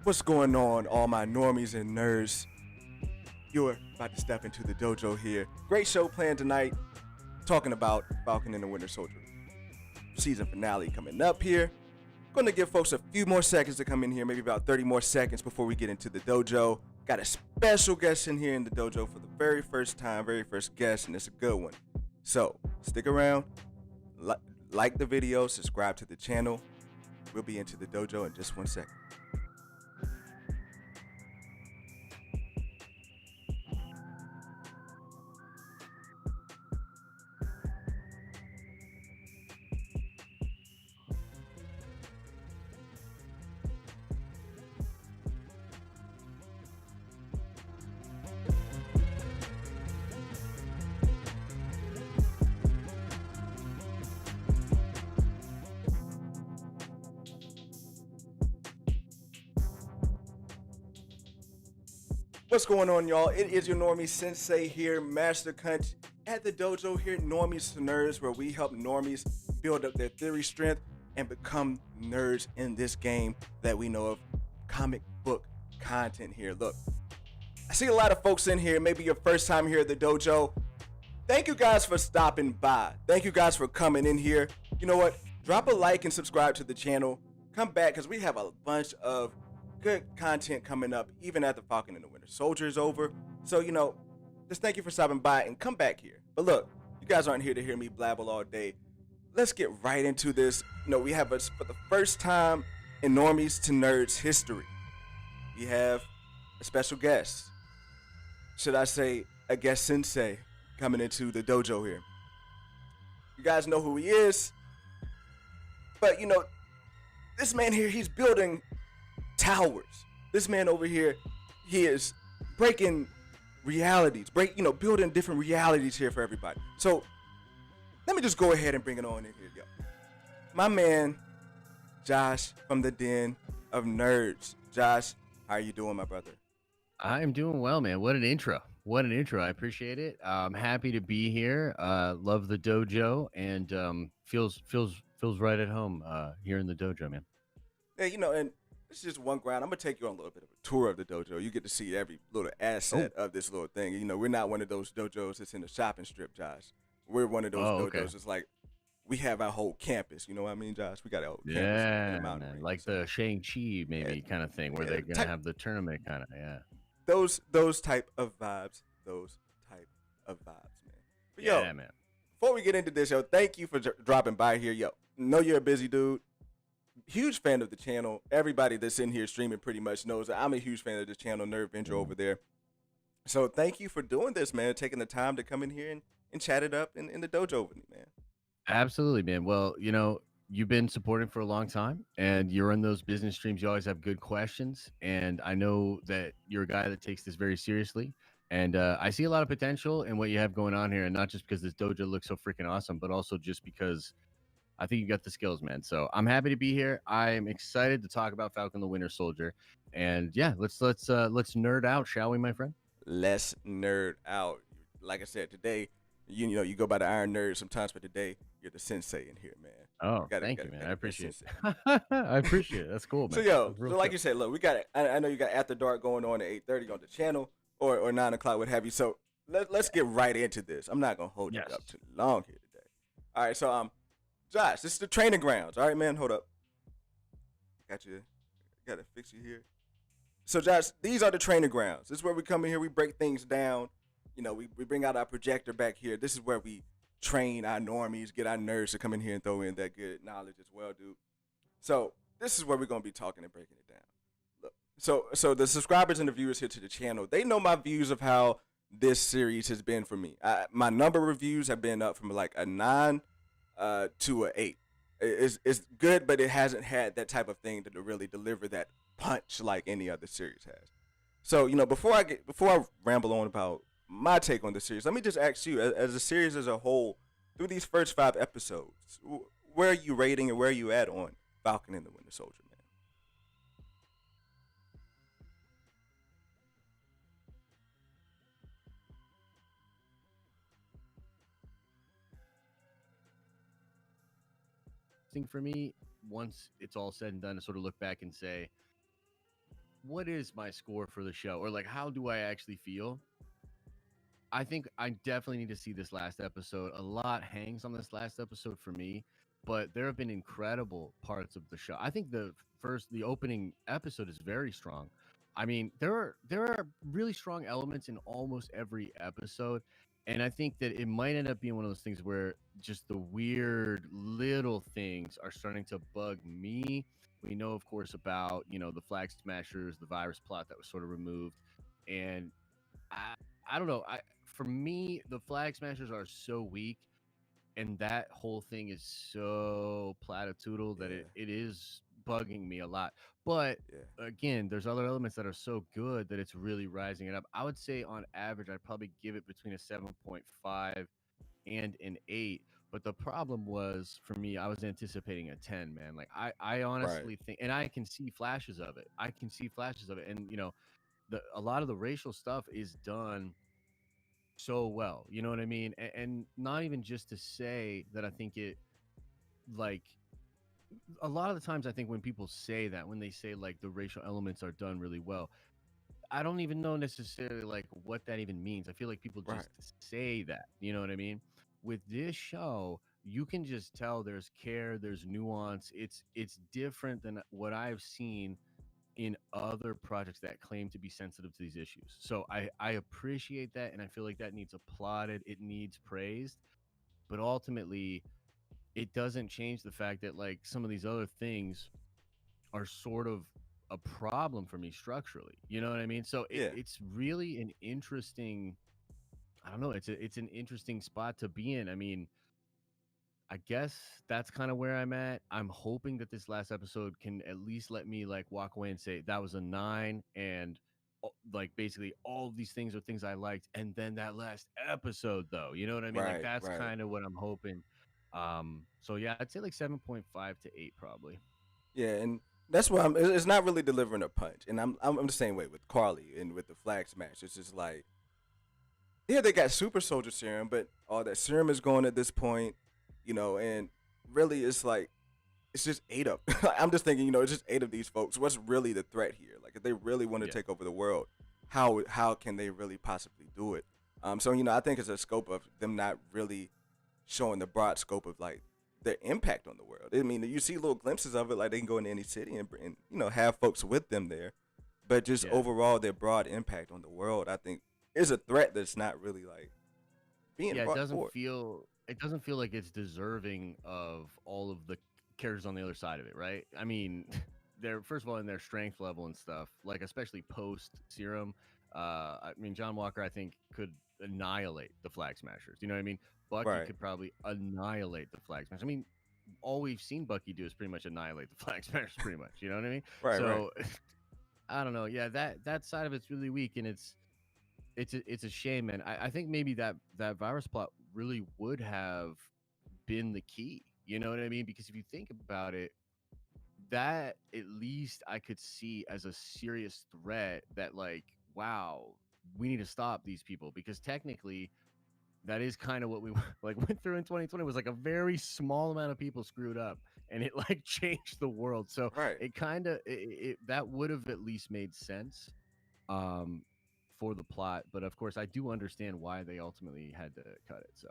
What's going on, all my normies and nerds? You're about to step into the dojo here. Great show planned tonight, talking about Falcon and the Winter Soldier season finale coming up here. Going to give folks a few more seconds to come in here, maybe about 30 more seconds before we get into the dojo. Got a special guest in here in the dojo for the very first time, very first guest, and it's a good one. So stick around, like the video, subscribe to the channel. We'll be into the dojo in just 1 second. What's going on, y'all? It is your Normie Sensei here, Master Kunch at the dojo here, Normies to Nerds, where we help Normies build up their theory strength and become nerds in this game that we know of, comic book content here. Look, I see a lot of folks in here, maybe your first time here at the dojo. Thank you guys for stopping by. Thank you guys for coming in here. You know what? Drop a like and subscribe to the channel. Come back because we have a bunch of good content coming up even after Falcon and the Winter Soldier is over. So, just thank you for stopping by and come back here. But look, you guys aren't here to hear me blabble all day. Let's get right into this. We have us for the first time in Normies to Nerds history. We have a special guest. Should I say a guest sensei coming into the dojo here. You guys know who he is. But, this man here, he's building towers. This man over here, he is breaking realities, building different realities here for everybody. So let me just go ahead and bring it on in here, yo. My man, Josh from the Den of Nerds. Josh, how are you doing, my brother? I'm doing well, man. What an intro. What an intro. I appreciate it. I'm happy to be here. Love the dojo and feels right at home here in the dojo, man. Yeah, and this is just one ground. I'm gonna take you on a little bit of a tour of the dojo. You get to see every little asset of this little thing. We're not one of those dojos that's in the shopping strip, Josh. We're one of those dojos. Okay. It's like we have our whole campus. You know what I mean, Josh? We got our whole campus in the mountain range. Like the Shang-Chi maybe kind of thing where they're gonna have the tournament kind of Those type of vibes. Those type of vibes, man. But yo, man. Before we get into this, yo, thank you for dropping by here. Yo, know you're a busy dude. Huge fan of the channel. Everybody that's in here streaming pretty much knows that I'm a huge fan of the channel, Nerd Venture over there. So thank you for doing this, man. Taking the time to come in here and chat it up in the dojo with me, man. Absolutely, man. Well, you've been supporting for a long time and you're in those business streams. You always have good questions. And I know that you're a guy that takes this very seriously. And I see a lot of potential in what you have going on here. And not just because this dojo looks so freaking awesome, but also just because I think you got the skills, man. So I'm happy to be here. I'm excited to talk about Falcon the Winter Soldier. And yeah, let's nerd out, shall we, my friend? Let's nerd out. Like I said, today, you go by the Iron Nerd sometimes, but today you're the sensei in here, man. Oh, thank you, man. I appreciate it. I appreciate it. That's cool, man. So like you said, look, we got it. I know you got After Dark going on at 8:30 on the channel or 9 o'clock, what have you. So let's get right into this. I'm not gonna hold you up too long here today. All right, so Josh, this is the training grounds. All right, man, hold up. Got to fix you here. So, Josh, these are the training grounds. This is where we come in here. We break things down. We bring out our projector back here. This is where we train our normies, get our nerds to come in here and throw in that good knowledge as well, dude. So, this is where we're going to be talking and breaking it down. Look, so the subscribers and the viewers here to the channel, they know my views of how this series has been for me. My number of reviews have been up from like a 9 to an 8. It's good, but it hasn't had that type of thing to really deliver that punch like any other series has. So, before I ramble on about my take on the series, let me just ask you, as a series as a whole, through these first 5 episodes, where are you rating and where are you at on Falcon and the Winter Soldier, man? For me, once it's all said and done, to sort of look back and say, what is my score for the show, or like how do I actually feel? I think I definitely need to see this last episode. A lot hangs on this last episode for me, but there have been incredible parts of the show. I think the opening episode is very strong. I mean, there are really strong elements in almost every episode, and I think that it might end up being one of those things where just the weird little things are starting to bug me. We know, of course, about the Flag Smashers, the virus plot that was sort of removed, and I I don't know. For me, the Flag Smashers are so weak, and that whole thing is so platitudinal that Yeah, it is bugging me a lot. But yeah, again, there's other elements that are so good that it's really rising it up. I would say on average, I'd probably give it between a 7.5 and an 8. But the problem was for me, I was anticipating a 10, man. Like I right, honestly think, and I can see flashes of it. And a lot of the racial stuff is done so well. You know what I mean? And not even just to say that I think it like a lot of the times I think when people say that, when they say like the racial elements are done really well, I don't even know necessarily like what that even means. I feel like people right, just say that. You know what I mean? With this show, you can just tell there's care, there's nuance. It's different than what I've seen in other projects that claim to be sensitive to these issues. So I appreciate that, and I feel like that needs applauded. It needs praised, but ultimately, it doesn't change the fact that like some of these other things are sort of a problem for me structurally. You know what I mean? So yeah, it's really an interesting. I don't know. It's an interesting spot to be in. I mean, I guess that's kind of where I'm at. I'm hoping that this last episode can at least let me like walk away and say that was a 9, and like basically all of these things are things I liked. And then that last episode though, you know what I mean? Like right, that's right. kind of what I'm hoping. So yeah, I'd say like 7.5 to 8 probably. Yeah, and that's why it's not really delivering a punch, and I'm the same way with Carly and with the Flag Smash. It's just like, yeah, they got super soldier serum, but all that serum is gone at this point, and really it's like it's just 8 of. I'm just thinking, it's just 8 of these folks. What's really the threat here? Like, if they really want to Yeah. take over the world, how can they really possibly do it? So I think it's a scope of them not really showing the broad scope of like their impact on the world. I mean, you see little glimpses of it, like they can go into any city and have folks with them there, but just Yeah. overall their broad impact on the world, I think, is a threat that's not really like being Yeah, brought forward. it doesn't feel like it's deserving of all of the characters on the other side of it, right? I mean, they're first of all in their strength level and stuff, like especially post serum. I mean, John Walker, I think, could annihilate the Flag Smashers. You know what I mean? Bucky Right, could probably annihilate the Flag Smashers. I mean, all we've seen Bucky do is pretty much annihilate the Flag Smashers, pretty much. You know what I mean? right, right. So I don't know. Yeah, that side of it's really weak, and it's a shame, man. I think maybe that virus plot really would have been the key. You know what I mean? Because if you think about it, that at least I could see as a serious threat that like, wow, we need to stop these people because technically that is kind of what we like went through in 2020 was like a very small amount of people screwed up and it like changed the world. So Right. it kind of that would have at least made sense um, for the plot. But of course, I do understand why they ultimately had to cut it. So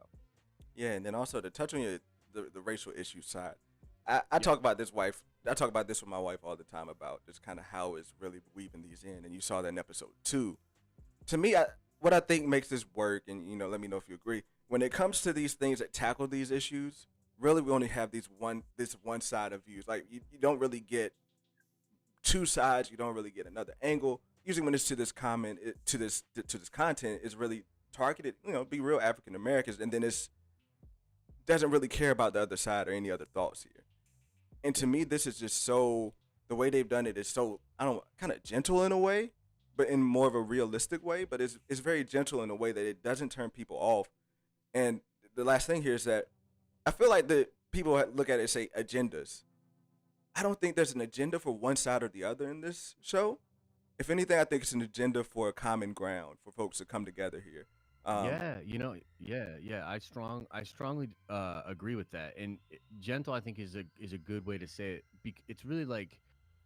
Yeah, and then also to touch on the racial issue side, I yeah, talk about this wife. I talk about this with my wife all the time about just kind of how it's really weaving these in, and you saw that in episode 2. To me, what I think makes this work, and let me know if you agree. When it comes to these things that tackle these issues, really we only have this one side of views. Like you don't really get two sides. You don't really get another angle. Usually, when it's to this comment, to this content, is really targeted. Be real African Americans, and then it's doesn't really care about the other side or any other thoughts here. And to yeah, me, this is just so the way they've done it is so I don't kind of gentle in a way, but in more of a realistic way. But it's very gentle in a way that it doesn't turn people off. And the last thing here is that I feel like the people look at it and say agendas. I don't think there's an agenda for one side or the other in this show. If anything, I think it's an agenda for a common ground for folks to come together here. Um, yeah. Yeah. I strongly agree with that. And gentle, I think, is a good way to say it. It's really like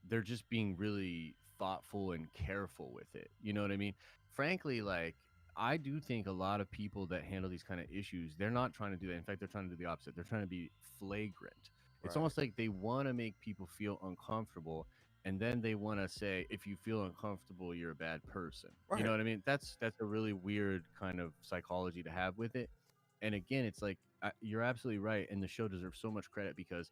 they're just being really thoughtful and careful with it. You know what I mean? Frankly, like I do think a lot of people that handle these kind of issues, they're not trying to do that. In fact, they're trying to do the opposite. They're trying to be flagrant. It's Right. almost like they want to make people feel uncomfortable, and then they want to say, if you feel uncomfortable, you're a bad person. You know Right. what I mean? That's a really weird kind of psychology to have with it. And again, it's like you're absolutely right, and the show deserves so much credit because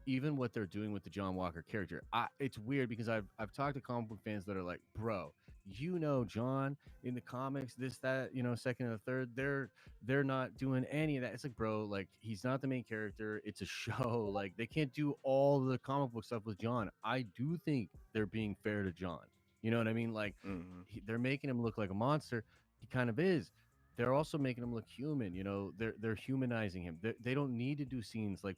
even what they're doing with the John Walker character, it's weird because I've talked to comic book fans that are like, bro, John in the comics, this, that, second and the third, they're not doing any of that. It's like, bro, like he's not the main character. It's a show. Like they can't do all the comic book stuff with John. I do think they're being fair to John. You know what I mean? Like Hmm. they're making him look like a monster. He kind of is. They're also making him look human. They're humanizing him. They don't need to do scenes like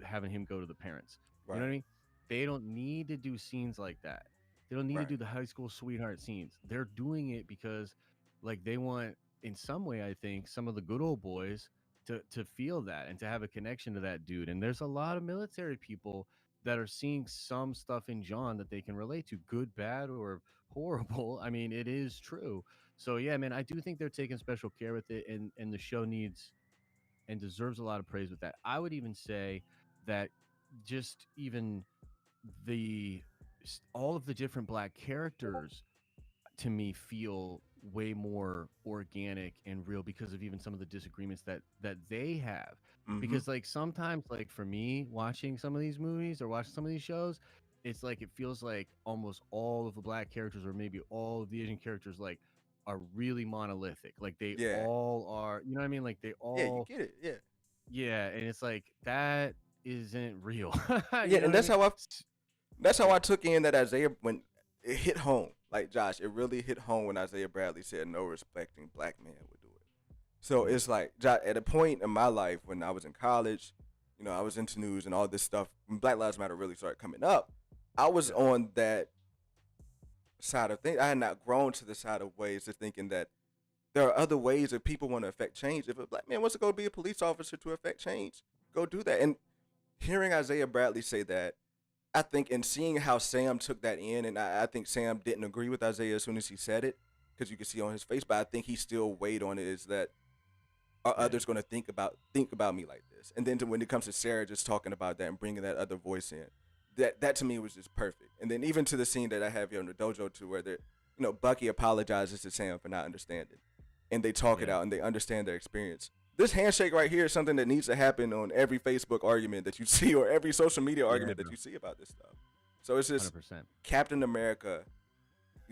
having him go to the parents. You know what Right. I mean? They don't need to do scenes like that. They don't need to Right. do the high school sweetheart scenes. They're doing it because like they want in some way, I think, some of the good old boys to feel that and to have a connection to that dude. And there's a lot of military people that are seeing some stuff in John that they can relate to, good, bad, or horrible. I mean, it is true. So yeah, man, I do think they're taking special care with it, and the show needs and deserves a lot of praise with that. I would even say that just even the all of the different black characters to me feel way more organic and real because of even some of the disagreements that they have. Hmm. Because like sometimes like for me watching some of these movies or watching some of these shows, it's like it feels like almost all of the black characters or maybe all of the Asian characters like are really monolithic. Like they Yeah. all are, you know what I mean? Like they Yeah. You all, get it. Yeah. yeah, and it's like that isn't real. Yeah. You know And what I mean? that's how Yeah. I took in that Isaiah when it hit home. Like Josh, it really hit home when Isaiah Bradley said, "No respecting black man would do it." So Mhm. it's like at a point in my life when I was in college, I was into news and all this stuff. When Black Lives Matter really started coming up, I was Yeah. on that side of things. I had not grown to the side of ways of thinking that there are other ways if people want to affect change. If a black man wants to go be a police officer to affect change, go do that. And hearing Isaiah Bradley say that, I think, and seeing how Sam took that in, and I think Sam didn't agree with Isaiah as soon as he said it, because you could see on his face, but I think he still weighed on it. Is that are Yeah. others going to think about me like this? And then when it comes to Sarah just talking about that and bringing that other voice in, that to me was just perfect. And then even to the scene that I have here in the dojo too, where Bucky apologizes to Sam for not understanding, and they talk it Yeah. out and they understand their experience. This handshake right here is something that needs to happen on every Facebook argument that you see or every social media Yeah, argument that bro. you see about this stuff. So it's just 100%. Captain America.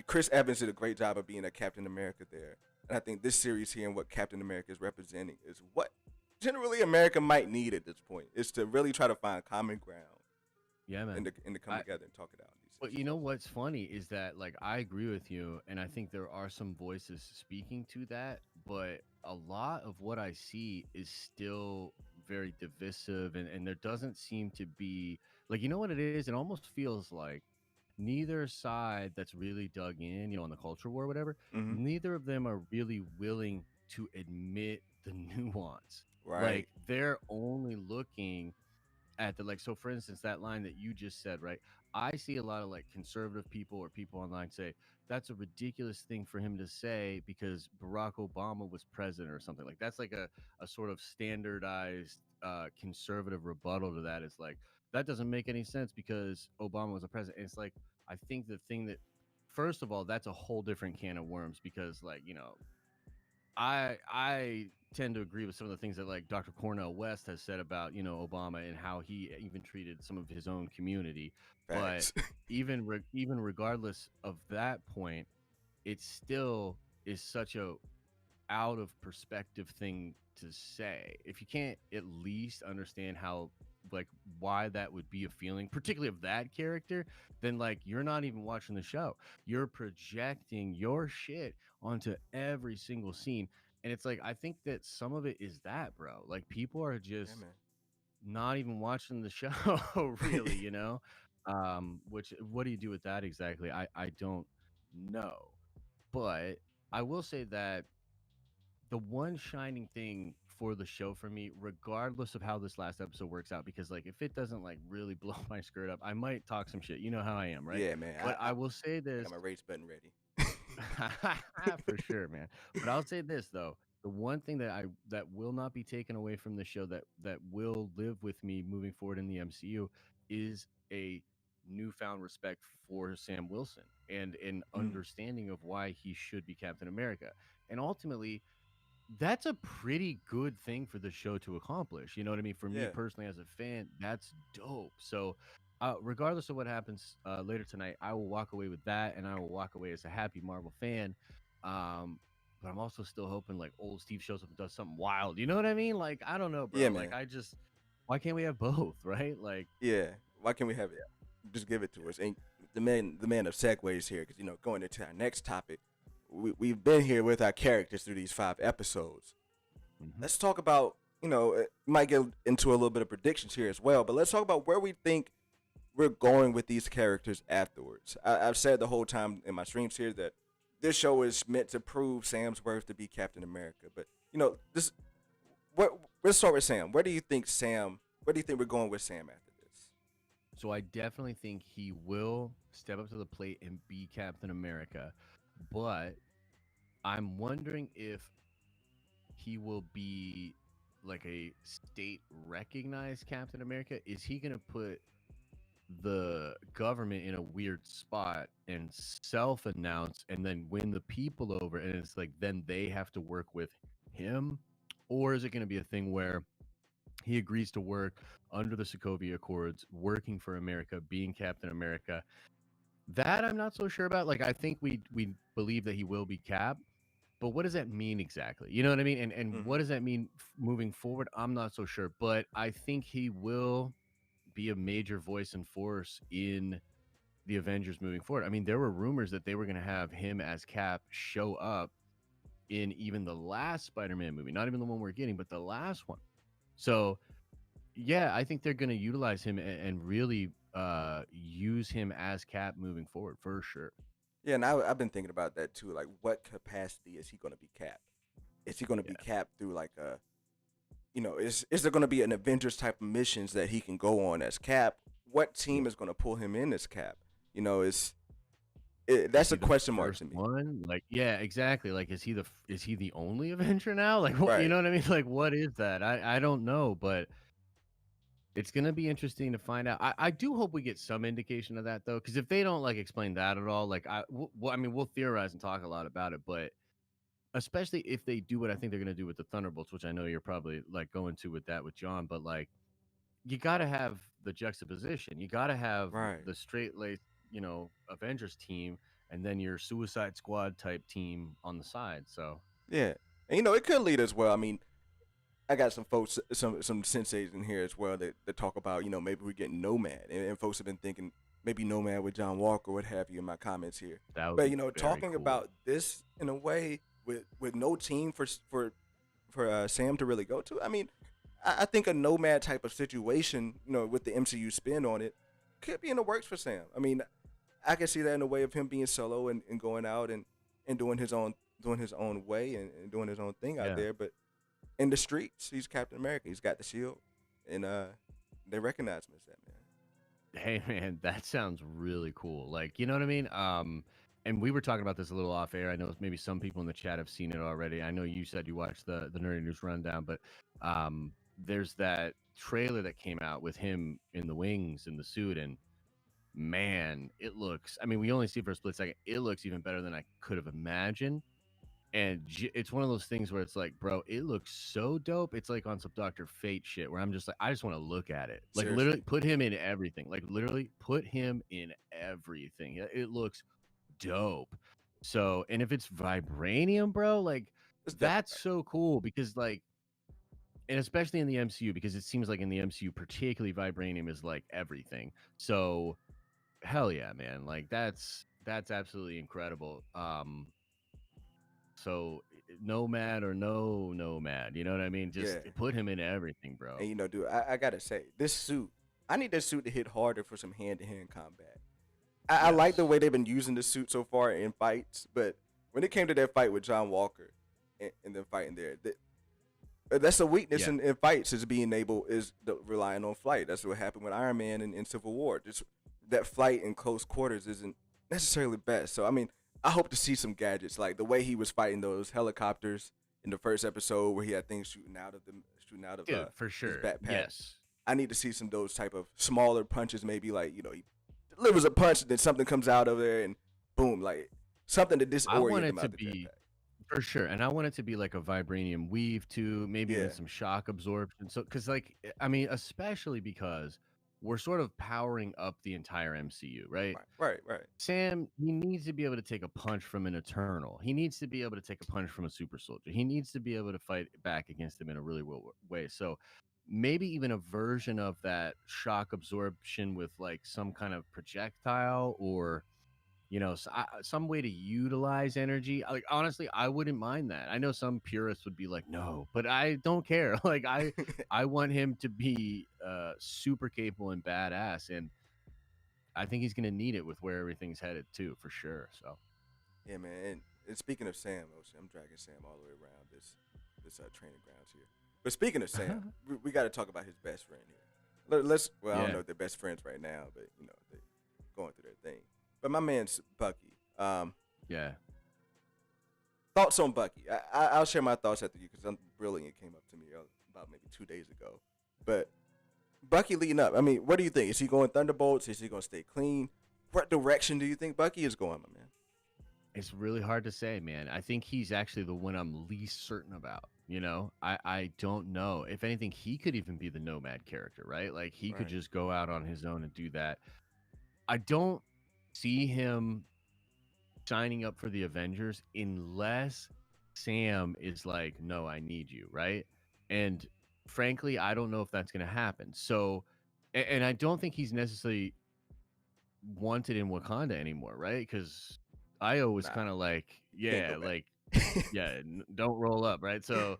Chris Evans did a great job of being a Captain America there. And I think this series here and what Captain America is representing is what generally America might need at this point, is to really try to find common ground Yeah, man. and to come I together and talk it out on these But you know issues. what's funny is that like I agree with you, and I think there are some voices speaking to that, but a lot of what I see is still very divisive, and there doesn't seem to be like, you know what it is? It almost feels like neither side that's really dug in, on the culture war or whatever, Hmm. neither of them are really willing to admit the nuance. Right. Like they're only looking at the, like, so for instance that line that you just said, right? I see a lot of like conservative people or people online say that's a ridiculous thing for him to say because Barack Obama was president or something. Like that's like a sort of standardized conservative rebuttal to that is like that doesn't make any sense because Obama was a president. And it's like I think the thing that, first of all, that's a whole different can of worms because like I tend to agree with some of the things that like Dr. Cornel West has said about Obama and how he even treated some of his own community. But Facts. even regardless of that point, it still is such a out of perspective thing to say. If you can't at least understand how, like, why that would be a feeling, particularly of that character, then like you're not even watching the show. You're projecting your shit onto every single scene. And it's like I think that some of it is that, bro. Like people are Yeah, just man. not even watching the show really, which what do you do with that exactly? I don't know. But I will say that the one shining thing for for the show for me, regardless of how this last episode works out. Because like, if it doesn't like really blow my skirt up, I might talk some shit. You know how I am, right? Yeah, man. But I will say I this got my race button ready. for sure, man. But I'll say this though. The one thing that will not be taken away from the show that will live with me moving forward in the MCU is a newfound respect for Sam Wilson and an Mm, understanding of why he should be Captain America. And ultimately, that's a pretty good thing for the show to accomplish. You know what I mean? For me yeah. personally, as a fan, that's dope. So, regardless of what happens later tonight, I will walk away with that, and I will walk away as a happy Marvel fan. Um, but I'm also still hoping like old Steve shows up and does something wild. You know what I mean? Like, I don't know, Yeah, bro. Like, man. why can't we have both, right? Like, Yeah. Why can't we have it? Just give it to us. And the man of segues here, because going into our next topic, we've been here with our characters through these 5 episodes. mhm. Let's talk about might get into a little bit of predictions here as well, but let's talk about where we think we're going with these characters afterwards. I've said the whole time in my streams here that this show is meant to prove Sam's worth to be Captain America. But this let's start with Sam. Where do you think we're going with Sam after this? So I definitely think he will step up to the plate and be Captain America, but I'm wondering if he will be like a state recognized Captain America. Is he going to put the government in a weird spot and self announce and then win the people over? And it's like, then they have to work with him? Or is it going to be a thing where he agrees to work under the Sokovia Accords, working for America, being Captain America? That I'm not so sure about. Like, I think we believe that he will be Cap, but what does that mean exactly? You know what I mean? And what Hmm. does that mean moving forward? I'm not so sure, but I think he will be a major voice and force in the Avengers moving forward. I mean, there were rumors that they were going to have him as Cap show up in even the last Spider-Man movie, not even the one we're getting, but the last one. So, yeah, I think they're going to utilize him and really use him as Cap moving forward for sure. Yeah, and I've been thinking about that too. Like, what capacity is he going to be Cap? Is he going to be Yeah. Cap through like is there going to be an Avengers type of missions that he can go on as Cap? What team Yeah. is going to pull him in as Cap? Is That's he a the question mark first to me. one? Like, yeah, exactly. Like, is he the only Avenger now? Like, you Right. know what I mean? Like, what is that? I don't know, but it's gonna be interesting to find out. I do hope we get some indication of that though, because if they don't like explain that at all, like I mean, we'll theorize and talk a lot about it, but especially if they do what I think they're gonna do with the Thunderbolts, which I know you're probably like going to with that with John, but like you got to have the juxtaposition. You got to have Right. the straight laced, Avengers team, and then your Suicide Squad type team on the side. So Yeah. And it could lead as well. I mean, I got some folks, some senseis in here as well that talk about, maybe we get Nomad, and folks have been thinking maybe Nomad with John Walker, what have you, in my comments here. that would But be very talking cool. about this in a way with no team for Sam to really go to. I mean, I think a Nomad type of situation, with the MCU spin on it, could be in the works for Sam. I mean, I can see that in a way of him being solo and going out and doing his own way and doing his own thing out Yeah. there, but in the streets. He's Captain America. He's got the shield, and they recognize him as that, man. Hey man, that sounds really cool. Like, you know what I mean? And we were talking about this a little off air. I know maybe some people in the chat have seen it already. I know you said you watched the Nerdy News rundown, but there's that trailer that came out with him in the wings in the suit, and man, it looks. I mean, we only see it for a split second. It looks even better than I could have imagined. And it's one of those things where it's like, bro, it looks so dope. It's like on some Dr. Fate shit where I'm just like, I just want to look at it. Like, literally Seriously, put him in everything. Like, literally put him in everything. It looks dope. So, and if it's vibranium, bro, like, it's that's definitely so cool because, like, and especially in the MCU, because it seems like in the MCU, particularly vibranium is like everything. So, hell yeah, man. Like, that's absolutely incredible. So nomad or no nomad, you know what I mean? Just yeah. put him in everything, bro. And dude, I gotta say, this suit, I need this suit to hit harder for some hand-to-hand combat. I like the Yes. way they've been using the suit so far in fights, but when it came to that fight with John Walker and then fighting there, That's a weakness Yeah. in fights is relying on flight. That's what happened with Iron Man in Civil War. Just that flight in close quarters isn't necessarily best. So I mean, I hope to see some gadgets like the way he was fighting those helicopters in the first episode where he had things shooting out of Dude, for his sure. backpack. Yes. I need to see some of those type of smaller punches, maybe like he delivers a punch and then something comes out of there and boom, like something to I want disorient him it to out the be jetpack. for sure, and I want it to be like a vibranium weave too, maybe even Yeah, some shock absorption. So, because like, I mean, especially because we're sort of powering up the entire MCU, right? right. Sam, he needs to be able to take a punch from an Eternal. He needs to be able to take a punch from a Super Soldier. He needs to be able to fight back against him in a really real way. So maybe even a version of that shock absorption with like some kind of projectile or some way to utilize energy. Like honestly, I wouldn't mind that. I know some purists would be like, no, but I don't care. Like I want him to be super capable and badass, and I think he's gonna need it with where everything's headed too, for sure. So Yeah, man. And speaking of Sam, I'm dragging Sam all the way around this training grounds here. But speaking of Sam, we got to talk about his best friend here. Well, I don't yeah, know if they're best friends right now, but they're going through their thing. But my man's Bucky. yeah. Thoughts on Bucky? I'll share my thoughts after you because Brilliant came up to me about maybe 2 days ago. But Bucky leading up. I mean, what do you think? Is he going Thunderbolts? Is he going to stay clean? What direction do you think Bucky is going, my man? It's really hard to say, man. I think he's actually the one I'm least certain about. I don't know. If anything, he could even be the Nomad character, right? Like he could Right. just go out on his own and do that. I don't see him signing up for the Avengers unless Sam is like, no, I need you, right? And frankly, I don't know if that's going to happen. So, and I don't think he's necessarily wanted in Wakanda anymore, right? Because Io was Nah, kind of like, can't go yeah, back. like, yeah, don't roll up, right? So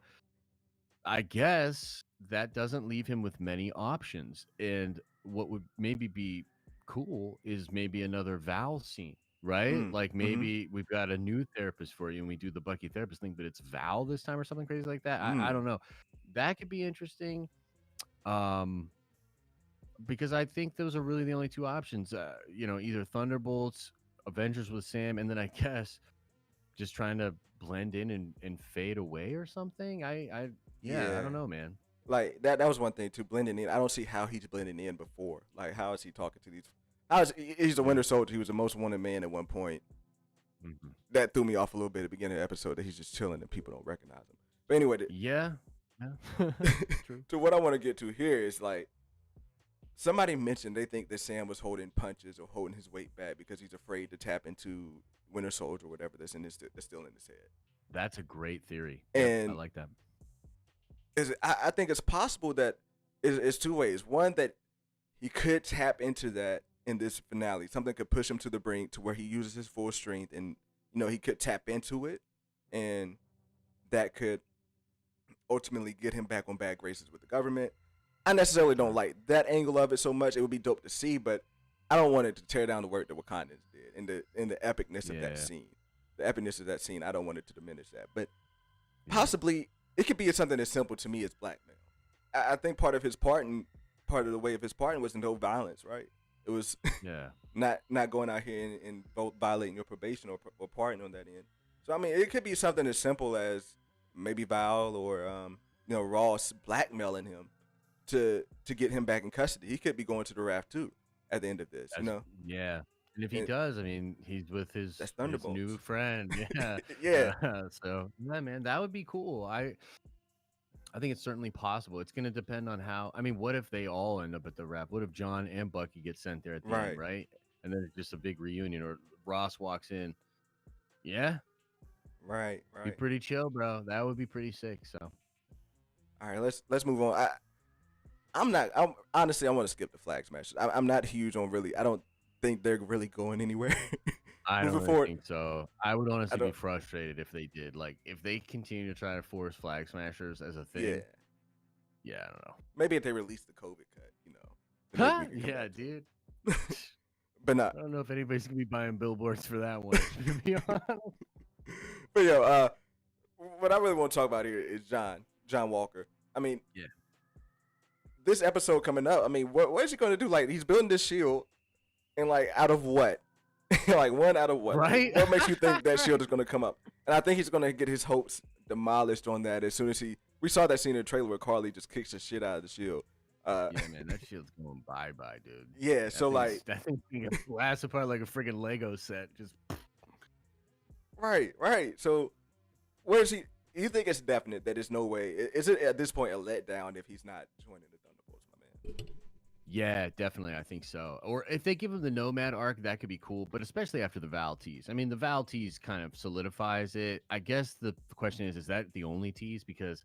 I guess that doesn't leave him with many options. And what would maybe be cool is maybe another Val scene, right? Mm. Like Mm-hmm. maybe we've got a new therapist for you and we do the Bucky therapist thing, but it's Val this time or something crazy like that. I Mm. don't know. That could be interesting. Um, because I think those are really the only two options. Either Thunderbolts, Avengers with Sam, and then I guess just trying to blend in and fade away or something. Yeah, I Yeah. don't know, man. Like that was one thing too, blending in. I don't see how he's blending in before. Like how is he talking to these he's the Yeah. Winter Soldier, he was the most wanted man at one point. Hmm. That threw me off a little bit at the beginning of the episode that he's just chilling and people don't recognize him. But anyway, Yeah. True. to what I want to get to here is like somebody mentioned they think that Sam was holding punches or holding his weight back because he's afraid to tap into Winter Soldier or whatever that's still in his head. That's a great theory. Yep, I And like that. I think it's possible that it's two ways. One, that he could tap into that in this finale. Something could push him to the brink to where he uses his full strength and he could tap into it, and that could ultimately get him back on bad graces with the government. I necessarily don't Sure. like that angle of it so much. It would be dope to see, but I don't want it to tear down the work that Wakandans did and the epicness of that Yeah. scene. The epicness of that scene, I don't want it to diminish that. But Yeah. possibly it could be something as simple to me as blackmail. I think part of the way of his pardon was no violence, right? It was Yeah. not going out here and both violating your probation or pardon on that end. So I mean, it could be something as simple as maybe Val or Ross blackmailing him to get him back in custody. He could be going to the raft too at the end of this, Yeah. And if he And does, I mean, he's with his that's his new Thunderbolts. friend. Yeah. Yeah, So yeah, man, that would be cool. I think it's certainly possible. It's going to depend on how. I mean, what if they all end up at the rap? What if John and Bucky get sent there at the end, right, right? And then it's just a big reunion, or Ross walks in. Yeah, right, be right. pretty chill, bro. That would be pretty sick. So All right, let's move on. I'm honestly I want to skip the flag smashers. I'm not huge on really. I don't think they're really going anywhere. I Moving don't forward, think so. I would I honestly be don't. frustrated if they did. Like, if they continue to try to force flag smashers as a Yeah, thing. Yeah, I don't know. maybe if they release the COVID cut, then Huh? maybe we can come Yeah, back to it. dude. But not. I don't know if anybody's gonna be buying billboards for that one. To be honest. But yo, what I really want to talk about here is John. John Walker. I mean, Yeah. this episode coming up. I mean, what is he going to do? Like, he's building this shield, and like, out of what? Like, one out of what? Like, Right? what makes you think that shield is going to come up? And I think he's going to get his hopes demolished on that as soon as we saw that scene in the trailer where Carly just kicks the shit out of the shield. Yeah, man, that shield's going bye-bye, dude. Yeah, so like that thing's gonna blast apart like a freaking Lego set. Just right. So where is he? You think it's definite that there's no way? Is it at this point a letdown if he's not joining the Thunderbolts, my man? yeah, definitely, I think so. Or if they give him the Nomad arc, that could be cool. But especially after the Val tease. I mean, the Val tease kind of solidifies it. I guess the question is that the only tease? Because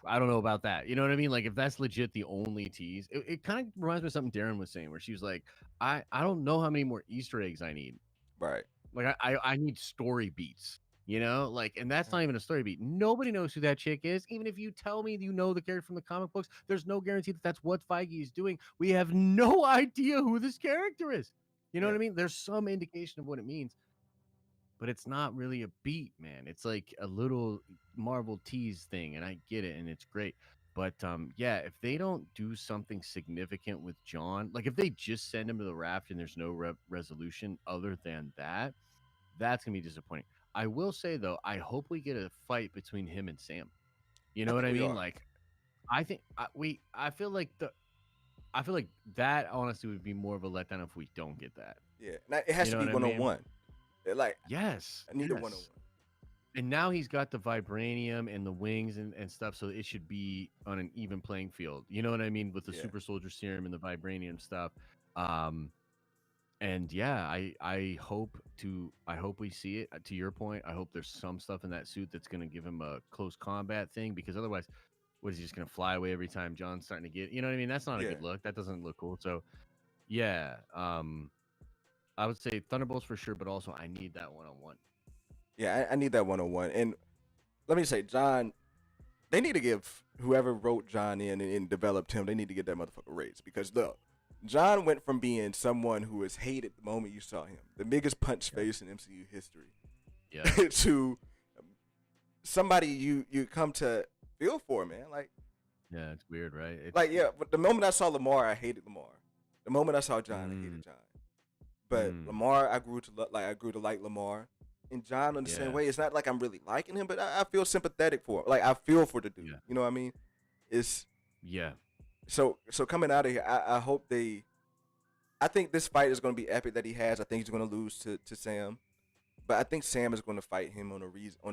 I don't know about that. You know what I mean? Like, if that's legit the only tease, it kind of reminds me of something Darren was saying, where she was like, I don't know how many more Easter eggs I need. Right. Like, I need story beats, you know? Like, and that's not even a story beat. Nobody knows who that chick is. Even if you tell me you know the character from the comic books, there's no guarantee that that's what Feige is doing. We have no idea who this character is. You know what I mean? There's some indication of what it means, but it's not really a beat, man. It's like a little Marvel tease thing, and I get it, and it's great. But yeah, if they don't do something significant with John, like if they just send him to the raft and there's no resolution other than that, that's gonna be disappointing. I will say though, I hope we get a fight between him and Sam. You I know what think I we mean? are. Like, I think I feel like that honestly would be more of a letdown if we don't get that. Yeah, now, it has You to know be what I mean? 1-on-1. Like, Yes, I need a yes. 1-on-1. And now he's got the vibranium and the wings and stuff, so it should be on an even playing field. You know what I mean? With the super soldier serum and the vibranium stuff. And yeah, I hope we see it. To your point, I hope there's some stuff in that suit that's gonna give him a close combat thing, because otherwise, what is he just gonna fly away every time John's starting to get? You know what I mean? That's not a good look. That doesn't look cool. So yeah, I would say Thunderbolts for sure, but also I need that 1-on-1. Yeah, I need that 1-on-1. And let me say, John, they need to give whoever wrote John in and developed him, they need to get that motherfucker raised. Because look, John went from being someone who was hated the moment you saw him, the biggest punch face in MCU history, to somebody you come to feel for, man. Like, yeah, it's weird, right? But the moment I saw Lamar, I hated Lamar. The moment I saw John, I hated John. But Lamar, I grew to like Lamar. And John, in the same way, it's not like I'm really liking him, but I feel sympathetic for him. Like, I feel for the dude. You know what I mean? So coming out of here, I hope I think this fight is going to be epic that he has. I think he's going to lose to Sam. But I think Sam is going to fight him on a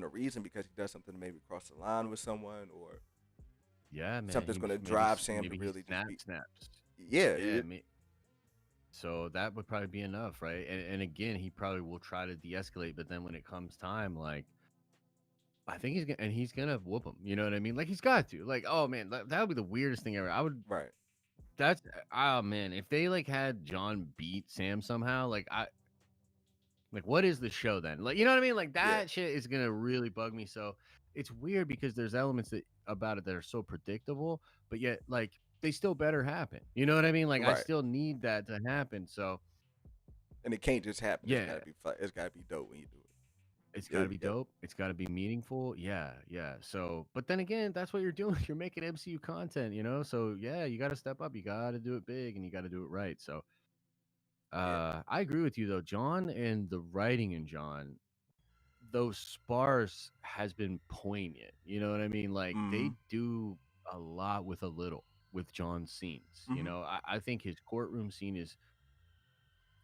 reason because he does something to maybe cross the line with someone, or something's going to drive Sam to really snaps. Yeah. So that would probably be enough, right? And again, he probably will try to de-escalate, but then when it comes time, like, I think he's gonna whoop him. You know what I mean? Like, he's got to. Like, oh man, that would be the weirdest thing ever. Oh man, if they like had John beat Sam somehow, like what is the show then? Like, you know what I mean? Like, that shit is gonna really bug me. So it's weird because there's elements about it that are so predictable, but yet like they still better happen. You know what I mean? Like, I still need that to happen. So, and it can't just happen. Yeah, it's gotta be dope when you do it. It's gotta be dope. It's gotta be meaningful. Yeah. So, but then again, that's what you're doing. You're making MCU content, you know. So yeah, you gotta step up. You gotta do it big, and you gotta do it right. So, I agree with you though, John, and the writing in John, those spars has been poignant. You know what I mean? Like, they do a lot with a little with John's scenes. You know, I think his courtroom scene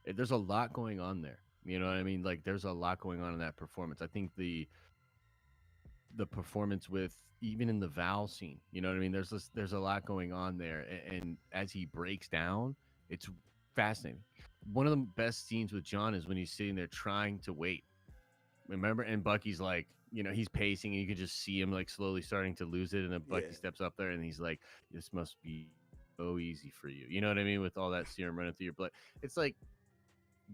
there's a lot going on there. You know what I mean? Like, there's a lot going on in that performance. I think the performance with even in the Val scene, you know what I mean? There's a lot going on there, and as he breaks down, it's fascinating. One of the best scenes with John is when he's sitting there trying to wait. Remember? And Bucky's like, you know, he's pacing, and you can just see him like slowly starting to lose it, and then Bucky steps up there, and he's like, "This must be so easy for you." You know what I mean? With all that serum running through your blood, it's like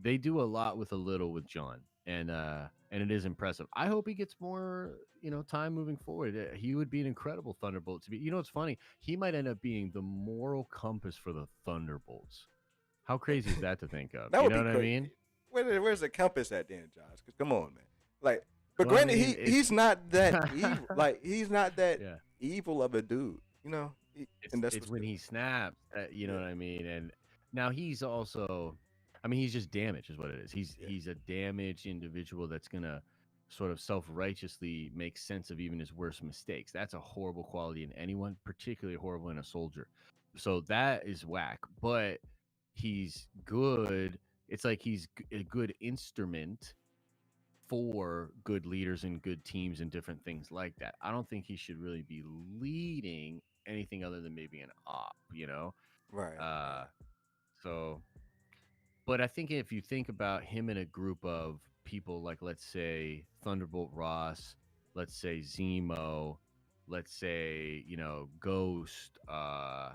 they do a lot with a little with John, and it is impressive. I hope he gets more, you know, time moving forward. He would be an incredible Thunderbolt to be. You know, it's funny. He might end up being the moral compass for the Thunderbolts. How crazy is that to think of? You know what I mean? Where's the compass at then, Josh? Because come on, man. Like, But Well, I granted, mean, he's not that evil. Like he's not that yeah, evil of a dude, you know. And that's it's what's when good. he snaps that, you know Yeah, what I mean? And now he's also, I mean, he's just damaged is what it is. yeah, He's a damaged individual that's gonna sort of self-righteously make sense of even his worst mistakes. That's a horrible quality in anyone, particularly horrible in a soldier. So that is whack. But he's good. It's like he's a good instrument for good leaders and good teams and different things like that. I don't think he should really be leading anything other than maybe an op, you know? right, Uh right. so but I think if you think about him in a group of people like let's say Thunderbolt Ross, let's say Zemo, let's say, Ghost, I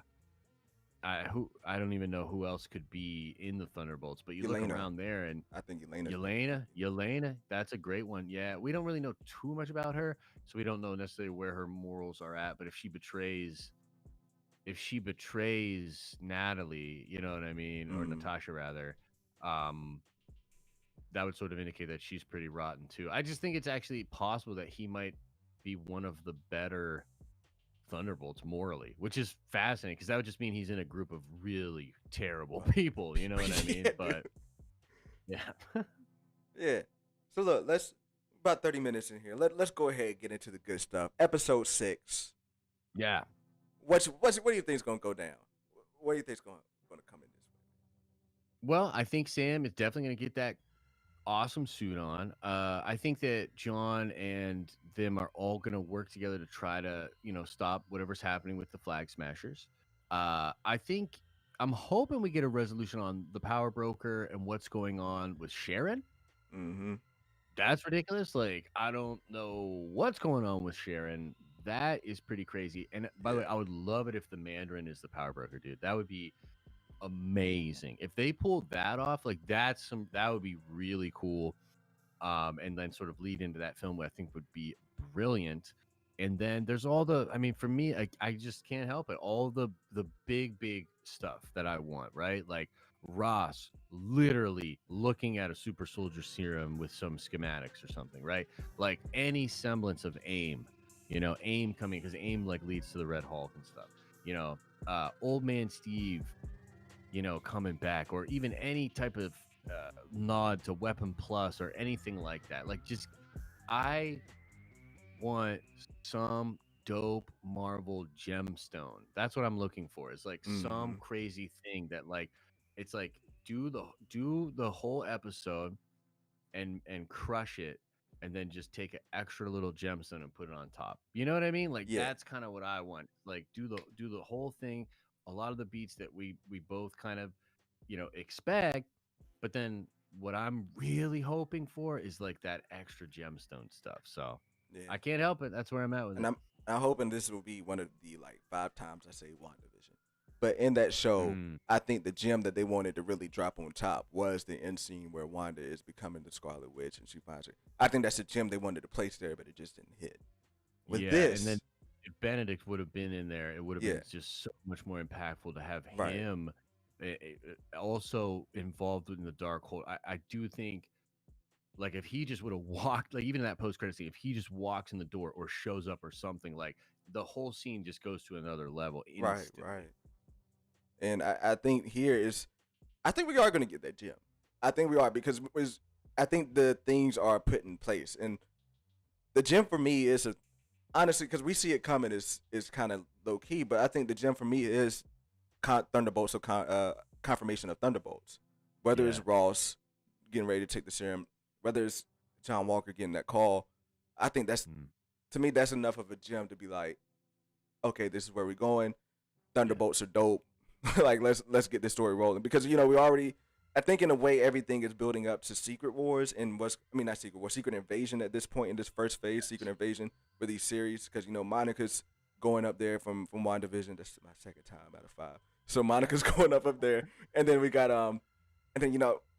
don't even know who else could be in the Thunderbolts, but you look Elena, around there and I think Elena's pretty cool. Yelena, that's a great one. Yeah, we don't really know too much about her, so we don't know necessarily where her morals are at. But if she betrays Natalie, you know what I mean, or Mm, Natasha rather, um, that would sort of indicate that she's pretty rotten too. I just think it's actually possible that he might be one of the better Thunderbolts morally, which is fascinating because that would just mean he's in a group of really terrible well, people. You know what I mean? yeah, dude. But yeah, Yeah. So look, let's about 30 minutes in here. Let's go ahead and get into the good stuff. Episode 6. yeah. What do you think's gonna go down? What do you think's gonna come in this Well, I think Sam is definitely going to get that awesome suit on. I think that John and them are all going to work together to try to, stop whatever's happening with the Flag Smashers. I think I'm hoping we get a resolution on the Power Broker and what's going on with Sharon. way? Mm-hmm. That's ridiculous. Like, I don't know what's going on with Sharon. That is pretty crazy. And by the way, Yeah. I would love it if the Mandarin is the Power Broker, dude. That would be amazing. If they pulled that off, like that would be really cool. And then sort of lead into that film, what I think would be brilliant. And then there's all I mean, for me, I just can't help it. All the big stuff that I want, right? Like Ross literally looking at a super soldier serum with some schematics or something, right? Like any semblance of aim, aim coming because aim like leads to the Red Hulk and stuff. Old man Steve, coming back, or even any type of nod to Weapon Plus or anything like that. Like, just I want some dope Marvel gemstone. That's what I'm looking for. It's like some Mm-hmm. crazy thing that it's like do the whole episode and crush it and then just take an extra little gemstone and put it on top. You know what I mean? Like Yeah. that's kind of what I want. Like do the whole thing. A lot of the beats that we both kind of, expect, but then what I'm really hoping for is like that extra gemstone stuff. So Yeah. I can't help it. That's where I'm at with And it. I'm hoping this will be one of the like 5 times I say WandaVision. But in that show, Mm, I think the gem that they wanted to really drop on top was the end scene where Wanda is becoming the Scarlet Witch and she finds her. I think that's a gem they wanted to place there, but it just didn't hit. With yeah, and then this, if Benedict would have been in there, it would have yeah, been just so much more impactful to have right, him also involved in the dark hold. I do think like if he just would have walked, like even in that post credit scene, if he just walks in the door or shows up or something, like the whole scene just goes to another level right, instantly. right. And I think I think we are going to get that gem. I think we are because I think the things are put in place. And the gem for me is honestly, because we see it coming is kind of low key, but I think the gem for me is Thunderbolts or confirmation of Thunderbolts. Whether it's Yeah. Ross getting ready to take the serum, whether it's John Walker getting that call, I think that's Mm, to me that's enough of a gem to be like, okay, this is where we're going. yeah. Thunderbolts are dope. Like let's get this story rolling because we already. I think in a way everything is building up to Secret Wars and not Secret Wars, Secret Invasion at this point in this first phase, Secret Yes. Invasion with these series because Monica's going up there from WandaVision. That's my second time out of 5. So Monica's going up there, and then we got and then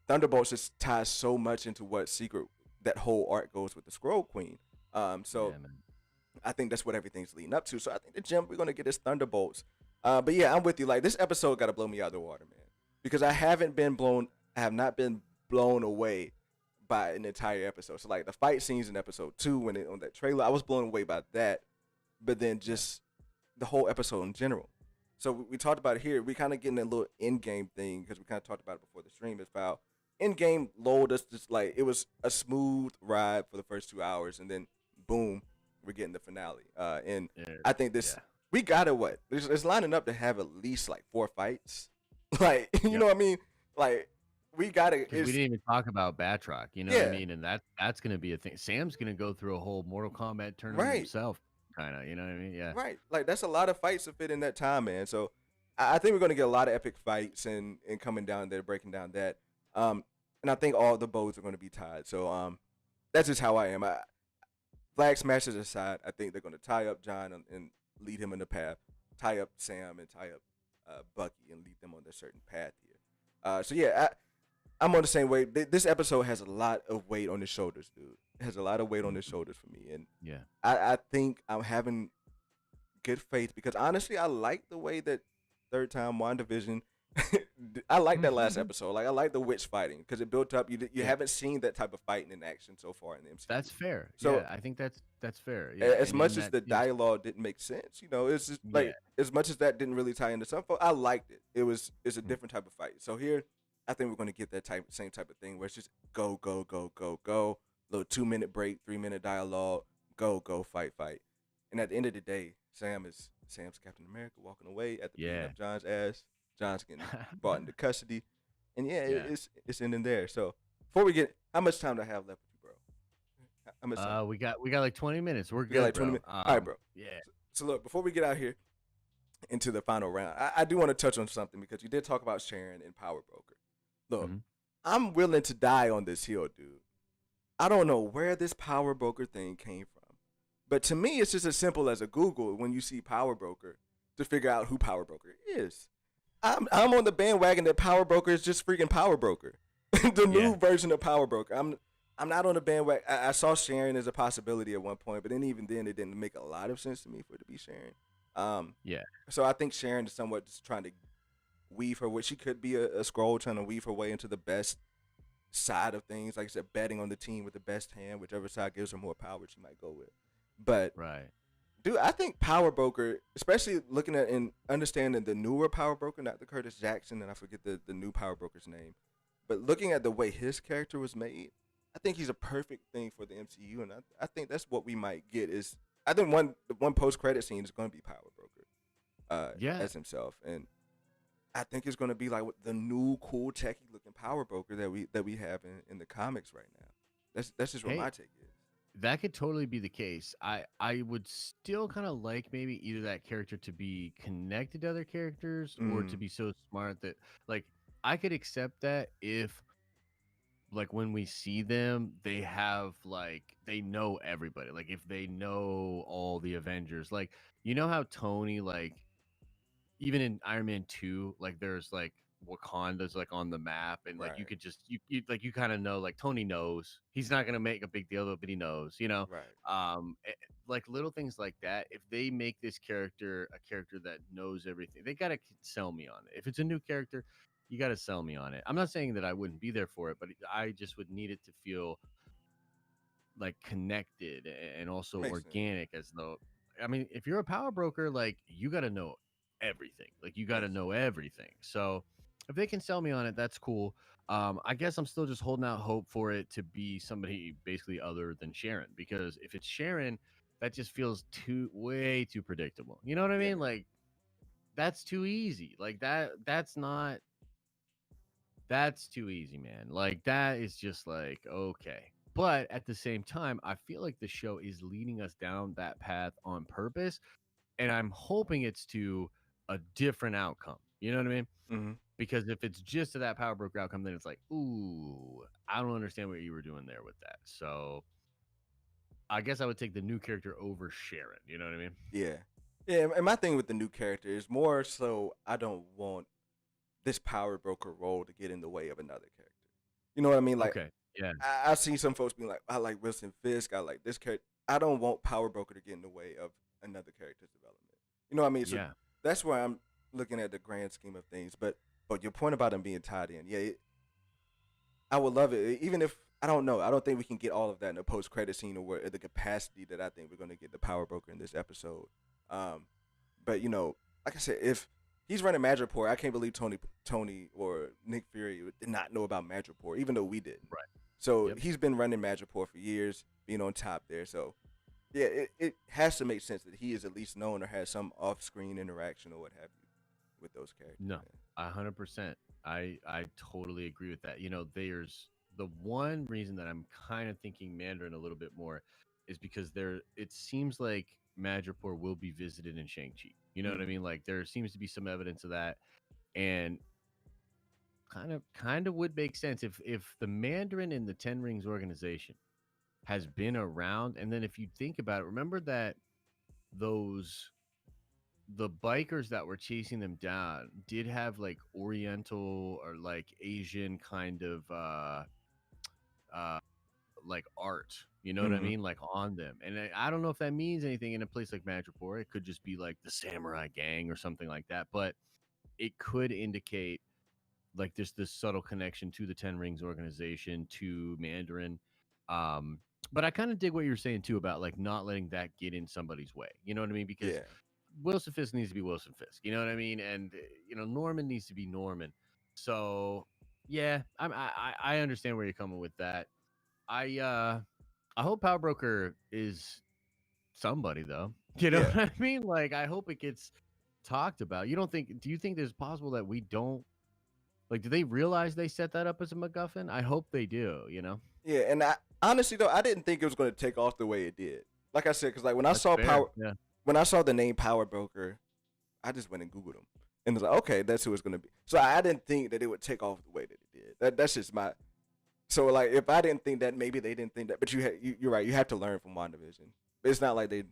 Thunderbolts just ties so much into what Secret that whole arc goes with the Scroll Queen. So Yeah, man. I think that's what everything's leading up to. So I think the gem we're gonna get is Thunderbolts. But yeah, I'm with you. Like this episode got to blow me out of the water, man, because I have not been blown away by an entire episode. So like the fight scenes in episode 2 when it on that trailer, I was blown away by that. But then just the whole episode in general. So we talked about it here. We kind of getting a little in-game thing because we kind of talked about it before the stream. Is foul. In-game lulled us just like it was a smooth ride for the first 2 hours, and then boom, we're getting the finale. And I think this we got it. What it's lining up to have at least like 4 fights. Like you know what I mean? Like we got it. We didn't even talk about Batroc. You know what I mean? And that's gonna be a thing. Sam's gonna go through a whole Mortal Kombat tournament himself. Kind of, you know what I mean? Yeah. Right. Like that's a lot of fights to fit in that time, man. So I think we're gonna get a lot of epic fights and coming down there, breaking down that. And I think all the bows are gonna be tied. So that's just how I am. Flag smashers aside, I think they're gonna tie up John and lead him in the path, tie up Sam and tie up Bucky and lead them on a certain path here. So yeah, I'm on the same way. This episode has a lot of weight on his shoulders, dude. It has a lot of weight on his shoulders for me, and I think I'm having good faith because honestly, I like the way that third time WandaVision. I like that last episode. Like I like the witch fighting because it built up. You haven't seen that type of fighting in action so far in the MCU. That's fair. So I think that's fair. Yeah. As much as the dialogue didn't make sense, it's just like as much as that didn't really tie into some folks, I liked it. It's a different type of fight. So here, I think we're going to get that same type of thing where it's just go, go, go, go, go. Little 2-minute break, 3-minute dialogue, go, fight. And at the end of the day, Sam's Captain America walking away at the beating of John's ass. John's getting brought into custody. And it's ending there. So before we get, how much time do I have left with you, bro? How much time? We got like 20 minutes. We're good. We got like 20 minutes. All right, bro. Yeah. So look, before we get out here into the final round, I do want to touch on something because you did talk about Sharon and Power Broker. Look, I'm willing to die on this hill, dude. I don't know where this Power Broker thing came from. But to me, it's just as simple as a Google when you see Power Broker to figure out who Power Broker is. I'm on the bandwagon that Power Broker is just freaking Power Broker. The new version of Power Broker. I'm not on the bandwagon. I saw Sharon as a possibility at one point, but then even then it didn't make a lot of sense to me for it to be Sharon. So I think Sharon is somewhat just trying to weave her way. She could be a Skrull trying to weave her way into the best side of things. Like I said, betting on the team with the best hand, whichever side gives her more power, she might go with. But dude, I think Power Broker, especially looking at and understanding the newer Power Broker, not the Curtis Jackson, and I forget the new Power Broker's name, but looking at the way his character was made, I think he's a perfect thing for the MCU, and I think that's what we might get is I think one post credit scene is going to be Power Broker, as himself, and I think it's going to be like the new cool techie looking Power Broker that we have in the comics right now. That's just what my take is. That could totally be the case. I would still kind of like maybe either that character to be connected to other characters or to be so smart that like I could accept that if like when we see them, they have like they know everybody. Like if they know all the Avengers, like you know how Tony like even in Iron Man 2, like there's like Wakanda's like on the map and like you could just you like you kind of know like Tony knows he's not gonna make a big deal of it, but he knows, like little things like that. If they make this character a character that knows everything, they gotta sell me on it. If it's a new character, you gotta sell me on it. I'm not saying that I wouldn't be there for it, but I just would need it to feel like connected and also Makes organic as though I mean if you're a power broker, like you gotta know everything. Like you gotta know everything. So if they can sell me on it, that's cool. I guess I'm still just holding out hope for it to be somebody basically other than Sharon, because if it's Sharon, that just feels way too predictable. You know what I mean? Like that's too easy. Like that's too easy, man. Like that is just like okay. But at the same time, I feel like the show is leading us down that path on purpose, and I'm hoping it's to a different outcome. You know what I mean? Mm-hmm. Because if it's just to that power broker outcome, then it's like, ooh, I don't understand what you were doing there with that. So I guess I would take the new character over Sharon. You know what I mean? Yeah. Yeah, and my thing with the new character is more so I don't want this power broker role to get in the way of another character. You know what I mean? Like, I see some folks being like, I like Wilson Fisk, I like this character. I don't want power broker to get in the way of another character's development. You know what I mean? So that's where I'm looking at the grand scheme of things. But your point about him being tied in, I would love it. Even if I don't know. I don't think we can get all of that in the post credit scene or the capacity that I think we're going to get the Power Broker in this episode. Um, but like I said, if he's running Madripoor, I can't believe Tony or Nick Fury did not know about Madripoor, even though we didn't. Right. So Yep. he's been running Madripoor for years, being on top there. So yeah, it has to make sense that he is at least known or has some off-screen interaction or what have you with those characters. No, 100%. I totally agree with that. There's the one reason that I'm kind of thinking Mandarin a little bit more is because it seems like Madripoor will be visited in Shang-Chi. You know what I mean? Like there seems to be some evidence of that, and kind of would make sense if the Mandarin in the Ten Rings organization has been around, and then if you think about it, remember that those the bikers that were chasing them down did have like oriental or like Asian kind of uh like art, you know what I Mm-hmm. mean, like on them. And I don't know if that means anything in a place like Madripoor. It could just be like the samurai gang or something like that, but it could indicate like there's this subtle connection to the Ten Rings organization, to Mandarin. But I kind of dig what you're saying too about like not letting that get in somebody's way, you know what I mean, because Yeah. Wilson Fisk needs to be Wilson Fisk. You know what I mean? And Norman needs to be Norman. So yeah, I understand where you're coming with that. I hope Power Broker is somebody though. You know Yeah. what I mean? Like I hope it gets talked about. Do you think there's possible that we don't like do they realize they set that up as a MacGuffin? I hope they do, Yeah, and I honestly though I didn't think it was going to take off the way it did. Like I said, because like That's fair. Yeah. when I saw the name Power Broker, I just went and googled him and was like, okay, that's who it's going to be. So I didn't think that it would take off the way that it did. That's just my. So like if I didn't think that, maybe they didn't think that. But you're right. You have to learn from WandaVision. It's not like they're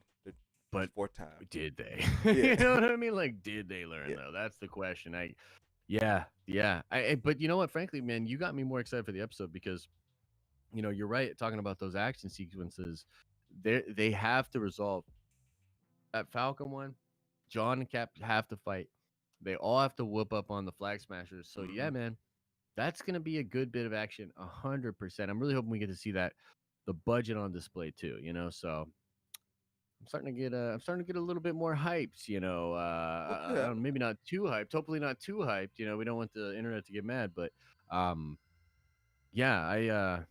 But fourth time. did they? Yeah. You know what I mean? Like, did they learn Yeah. though? That's the question. Yeah. But you know what? Frankly, man, you got me more excited for the episode because, you're right. Talking about those action sequences, they have to resolve that Falcon one. John and Cap have to fight. They all have to whoop up on the Flag Smashers. So Mm-hmm. yeah, man, that's gonna be a good bit of action. 100%. I'm really hoping we get to see the budget on display too. So I'm starting to get a little bit more hyped, Okay. maybe not too hyped, hopefully not too hyped, we don't want the internet to get mad, but um yeah,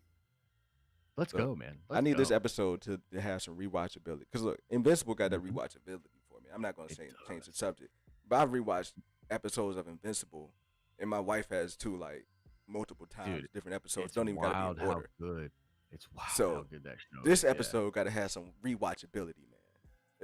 let's Look, go, man. I Let's need this go. episode to have some rewatchability. Because look, Invincible got that Mhm. rewatchability for me. I'm not going to It say change the does. subject, but I've rewatched episodes of Invincible, and my wife has too, like multiple times, Dude, different episodes. it's Don't even got to be in wild how order. good. It's wild how So good that show this is. Yeah. episode got to have some rewatchability, man.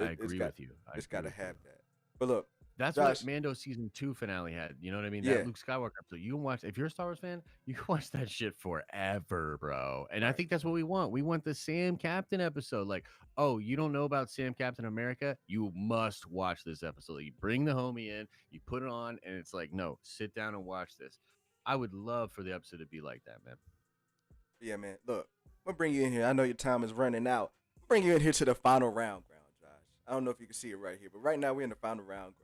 I It's agree got with you. I it's agree got to with you. have that. But look, That's what Josh, Mando season 2 finale had. You know what I mean? yeah, That Luke Skywalker episode. You can watch if you're a Star Wars fan, you can watch that shit forever, bro. And I right. think that's what we want. We want the Sam Captain episode. Like, oh, you don't know about Sam Captain America? You must watch this episode. You bring the homie in, you put it on, and it's like, no, sit down and watch this. I would love for the episode to be like that, man. Yeah, man. Look, I'm gonna bring you in here. I know your time is running out. Bring you in here to the final round, Josh. I don't know if you can see it right here, but right now we're in the final round.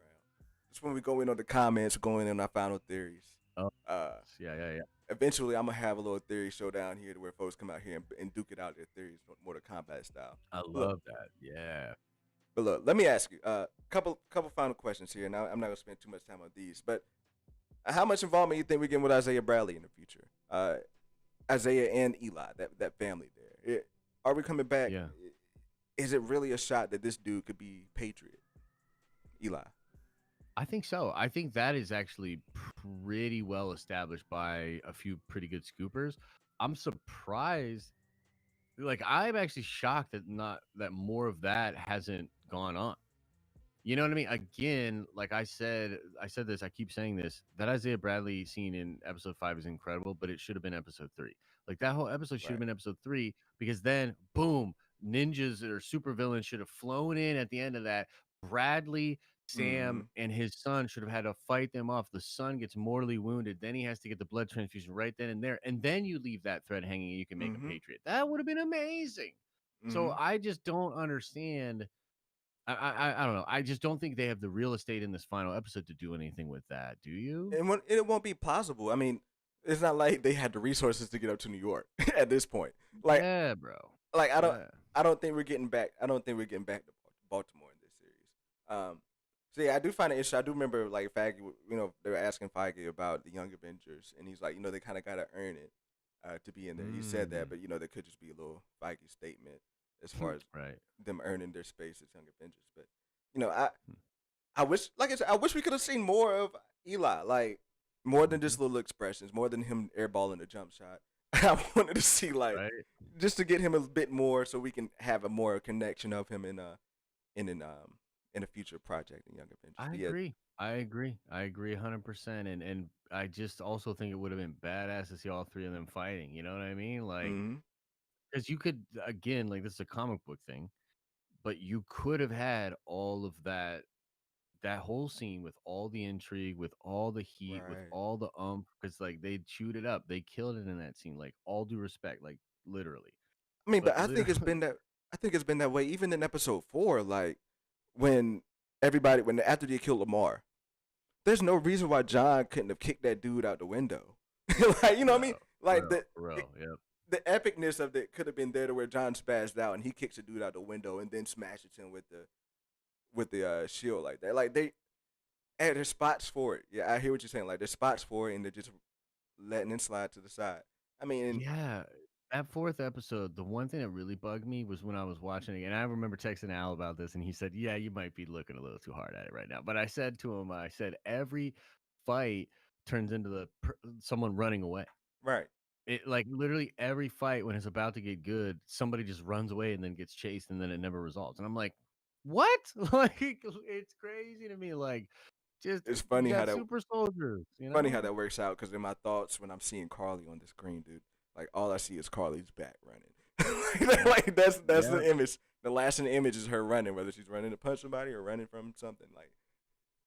It's when we go in on the comments, going in on our final theories. Oh, Uh, yeah. Eventually, I'm gonna have a little theory showdown here to where folks come out here and duke it out their theories, Mortal Kombat style. I Look, love that. Yeah. but look, let me ask you couple final questions here. Now, I'm not gonna spend too much time on these, but how much involvement you think we get with Isaiah Bradley in the future? Isaiah and Eli, that family there. Are we coming back? Yeah. Is it really a shot that this dude could be Patriot? Eli. I think so. I think that is actually pretty well established by a few pretty good scoopers. I'm surprised. Like I'm actually shocked that not that more of that hasn't gone on. You know what I mean? Again, like I said this, I keep saying this. That Isaiah Bradley scene in episode 5 is incredible, but it should have been episode 3. Like that whole episode should have Right. been episode 3 because then boom, ninjas or supervillains should have flown in at the end of that. Bradley, Mm-hmm. Sam, and his son should have had to fight them off. The son gets mortally wounded. Then he has to get the blood transfusion right then and there. And then you leave that thread hanging and you can make a Mm-hmm. patriot. That would have been amazing. Mm-hmm. So I just don't understand. I don't know. I just don't think they have the real estate in this final episode to do anything with that. Do you? And it won't be plausible. I mean, It's not like they had the resources to get up to New York at this point. Like, Yeah, bro. like I don't, Yeah. I don't think we're getting back. I don't think we're getting back to Baltimore in this series. So yeah, I do find it interesting. I do remember like Feige, they were asking Feige about the Young Avengers, and he's like, they kind of got to earn it to be in there. He said that, Mm. but there could just be a little Feige statement as far as Right. them earning their space as Young Avengers. But I wish, like I said, I wish we could have seen more of Eli, like more than Mm-hmm. just little expressions, more than him airballing a jump shot. I wanted to see like Right. just to get him a bit more, so we can have a more connection of him in a future project in Young Avengers. I But yeah, agree. I agree. I agree 100%. And I just also think it would have been badass to see all three of them fighting. You know what I mean? Like, hmm because you could, again, like, this is a comic book thing, but you could have had all of that whole scene with all the intrigue, with all the heat, with right. all the because like they chewed it up, they killed it in that scene. Like, all due respect, like, literally, I mean, but but I think it's literally, been that. I think it's been that way even in episode 4. Like when when after they killed Lamar, there's no reason why John couldn't have kicked that dude out the window. Like you know what I mean? Like bro, yep, the epicness of it could have been there to where John spazzed out and he kicks a dude out the window and then smashes him with the shield like that. Like there's spots for it. Yeah, I hear what you're saying. Like there's spots for it and they're just letting it slide to the side. I mean, yeah. That fourth episode, the one thing that really bugged me was when I was watching it, and I remember texting Al about this, and he said, "Yeah, you might be looking a little too hard at it right now." But I said to him, I said, every fight turns into someone running away. right. It like literally every fight when it's about to get good, somebody just runs away and then gets chased and then it never resolves. And I'm like, what? Like it's crazy to me. Like just It's you got super soldiers, you funny how know? that works out because in my thoughts when I'm seeing Carly on the screen, dude, like all I see is Carly's back running. Yep. Like that's Yep. the image. The lasting image is her running, whether she's running to punch somebody or running from something. Like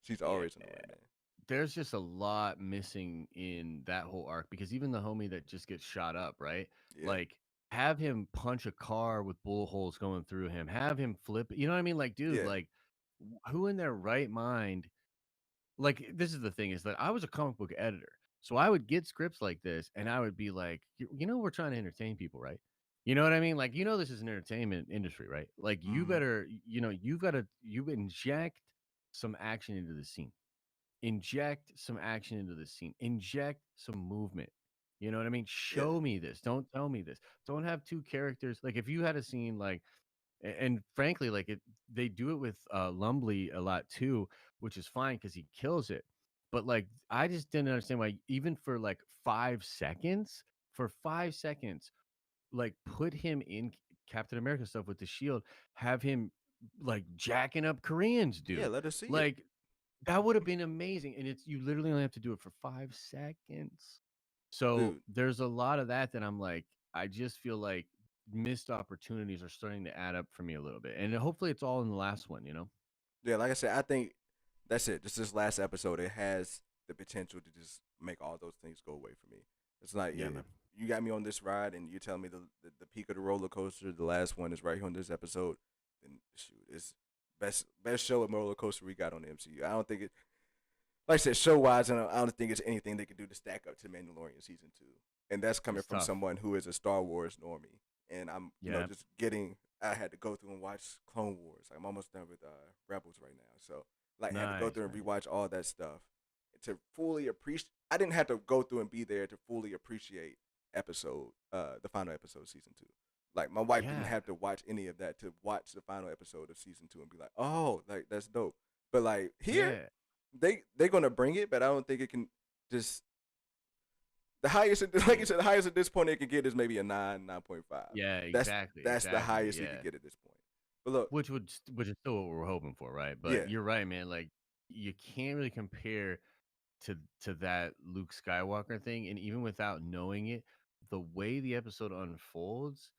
she's Yeah. always on the run, man. There's just a lot missing in that whole arc because even the homie that just gets shot up, right? Yeah. Like have him punch a car with bullet holes going through him, have him flip, you know what I mean? Like, dude, Yeah. like who in their right mind, like this is the thing, is that I was a comic book editor. So I would get scripts like this and I would be like, we're trying to entertain people, right? You know what I mean? Like, this is an entertainment industry, right? Like you Mm-hmm. better, you inject some action into the scene, inject some action into the scene, inject some movement. You know what I mean? Yeah. Show me this. Don't tell me this. Don't have two characters. Like if you had a scene like, and frankly, like they do it with Lumbly a lot too, which is fine because he kills it. But like, I just didn't understand why, even for like 5 seconds, for 5 seconds, like put him in Captain America stuff with the shield, have him like jacking up Koreans, Yeah. dude. Let us see it, Like that would have been amazing. And it's, you literally only have to do it for 5 seconds. So dude. there's a lot of that I'm like, I just feel like missed opportunities are starting to add up for me a little bit. And hopefully it's all in the last one, you know? Yeah. Like I said, I think that's it. Just this last episode, it has the potential to just make all those things go away for me. It's like, yeah, Yeah, man. you got me on this ride, and you tell me the peak of the roller coaster, the last one is right here on this episode. Then shoot, it's best show of roller coaster we got on the MCU. I don't think it, like I said, show wise, I don't think it's anything they can do to stack up to Mandalorian season 2. And that's coming It's from tough. someone who is a Star Wars normie. And I'm, Yeah. just getting. I had to go through and watch Clone Wars. I'm almost done with Rebels right now, so like I had to go Nice, through and man. rewatch all that stuff to fully appreciate. I didn't have to go through and be there to fully appreciate the final episode of season 2. Like my wife didn't Yeah. have to watch any of that to watch the final episode of season 2 and be like, oh, like that's dope. But like here, Yeah. they're gonna bring it, but I don't think it can just the highest. Like you said, the highest at this point it can get is maybe a 9.5. Yeah, That's exactly. that's the Exactly. highest it Yeah. could get at this point. But look, Which is still what we're hoping for, right? yeah, But you're right, man. Like you can't really compare to that Luke Skywalker thing, and even without knowing it, the way the episode unfolds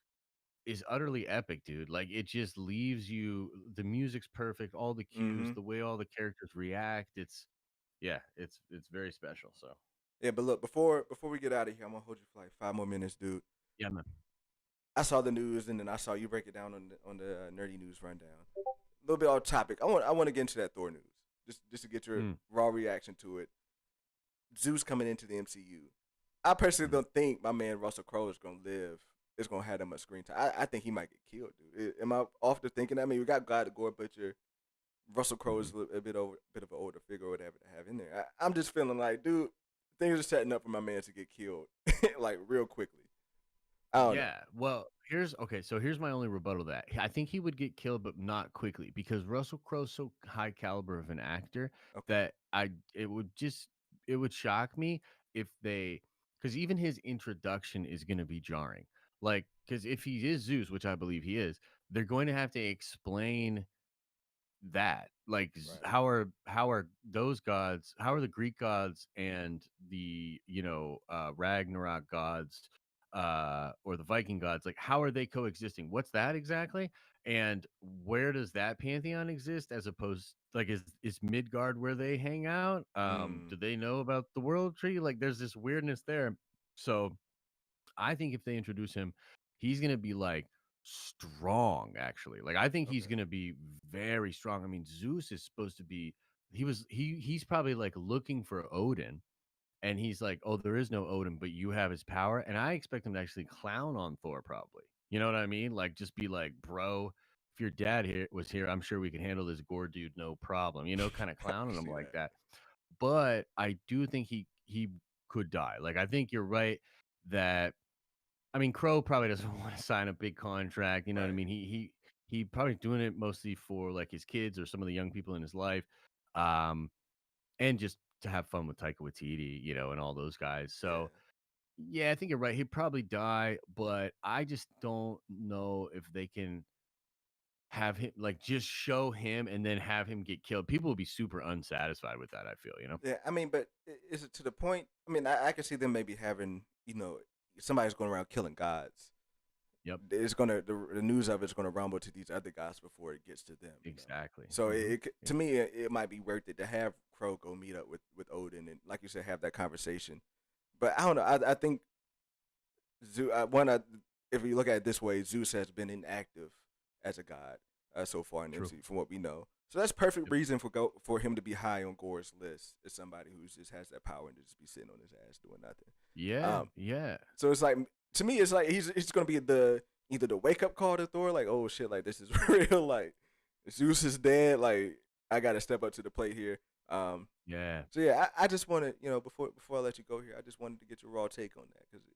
is utterly epic, dude. Like it just leaves you, the music's perfect, all the cues, mm-hmm. the way all the characters react, it's very special. So Yeah, but look, before we get out of here, I'm gonna hold you for like 5 more minutes, dude. yeah, man. I saw the news, and then I saw you break it down on the nerdy news rundown. A little bit off topic. I want to get into that Thor news, just to get your Mm. raw reaction to it. Zeus coming into the MCU. I personally Mhm. don't think my man Russell Crowe is gonna live. Is gonna have that much screen time. I think he might get killed, dude. Am I off to thinking that? I mean, we got God the Gore Butcher. Russell Crowe is Mhm. a bit of an older figure or whatever to have in there. I'm just feeling like, dude, things are setting up for my man to get killed, like real quickly. I don't know. Yeah. Well, here's okay. So here's my only rebuttal to that. I think he would get killed, but not quickly because Russell Crowe's so high caliber of an actor Okay, that it would shock me if they because even his introduction is going to be jarring. Like because if he is Zeus, which I believe he is, they're going to have to explain that like right. how are those gods, how are the Greek gods and the Ragnarok gods or the Viking gods, like how are they coexisting, what's that exactly, and where does that pantheon exist, as opposed like is Midgard where they hang out, Mm, do they know about the world tree, like there's this weirdness there. So I think if they introduce him, he's gonna be like strong, actually. Like I think he's okay. gonna be very strong. I mean, Zeus is supposed to be he's probably like looking for Odin, and he's like, "Oh, there is no Odin, but you have his power." And I expect him to actually clown on Thor, probably. You know what I mean? Like just be like, "Bro, if your dad here was here, I'm sure we can handle this gore dude no problem." You know, kind of I can clowning him see like that. that. But I do think he could die. Like I think you're right that I mean, Crow probably doesn't want to sign a big contract. You know what I Right. mean? He probably doing it mostly for like his kids or some of the young people in his life, um, and just to have fun with Taika Waititi, and all those guys. Yeah. So yeah, I think you're right. He'd probably die, but I just don't know if they can have him like just show him and then have him get killed. People will be super unsatisfied with that. I feel. Yeah. I mean, but is it to the point? I mean, I can see them maybe having, somebody's going around killing gods. Yep, It's gonna the news of it's gonna rumble to these other guys before it gets to them. exactly. So Yeah, to me it might be worth it to have Crow go meet up with Odin and like you said have that conversation. But I don't know. I think Zeus. If you look at it this way, Zeus has been inactive as a god so far in the true. MCU, from what we know. So that's perfect Yep. reason for him to be high on Gore's list as somebody who just has that power and to just be sitting on his ass doing nothing. Yeah, Um, yeah. so it's like to me, it's like he's gonna be the either the wake up call to Thor, like oh shit, like this is real, like Zeus is dead, like I gotta step up to the plate here. Um, Yeah. so yeah, I just want to before I let you go here, I just wanted to get your raw take on that because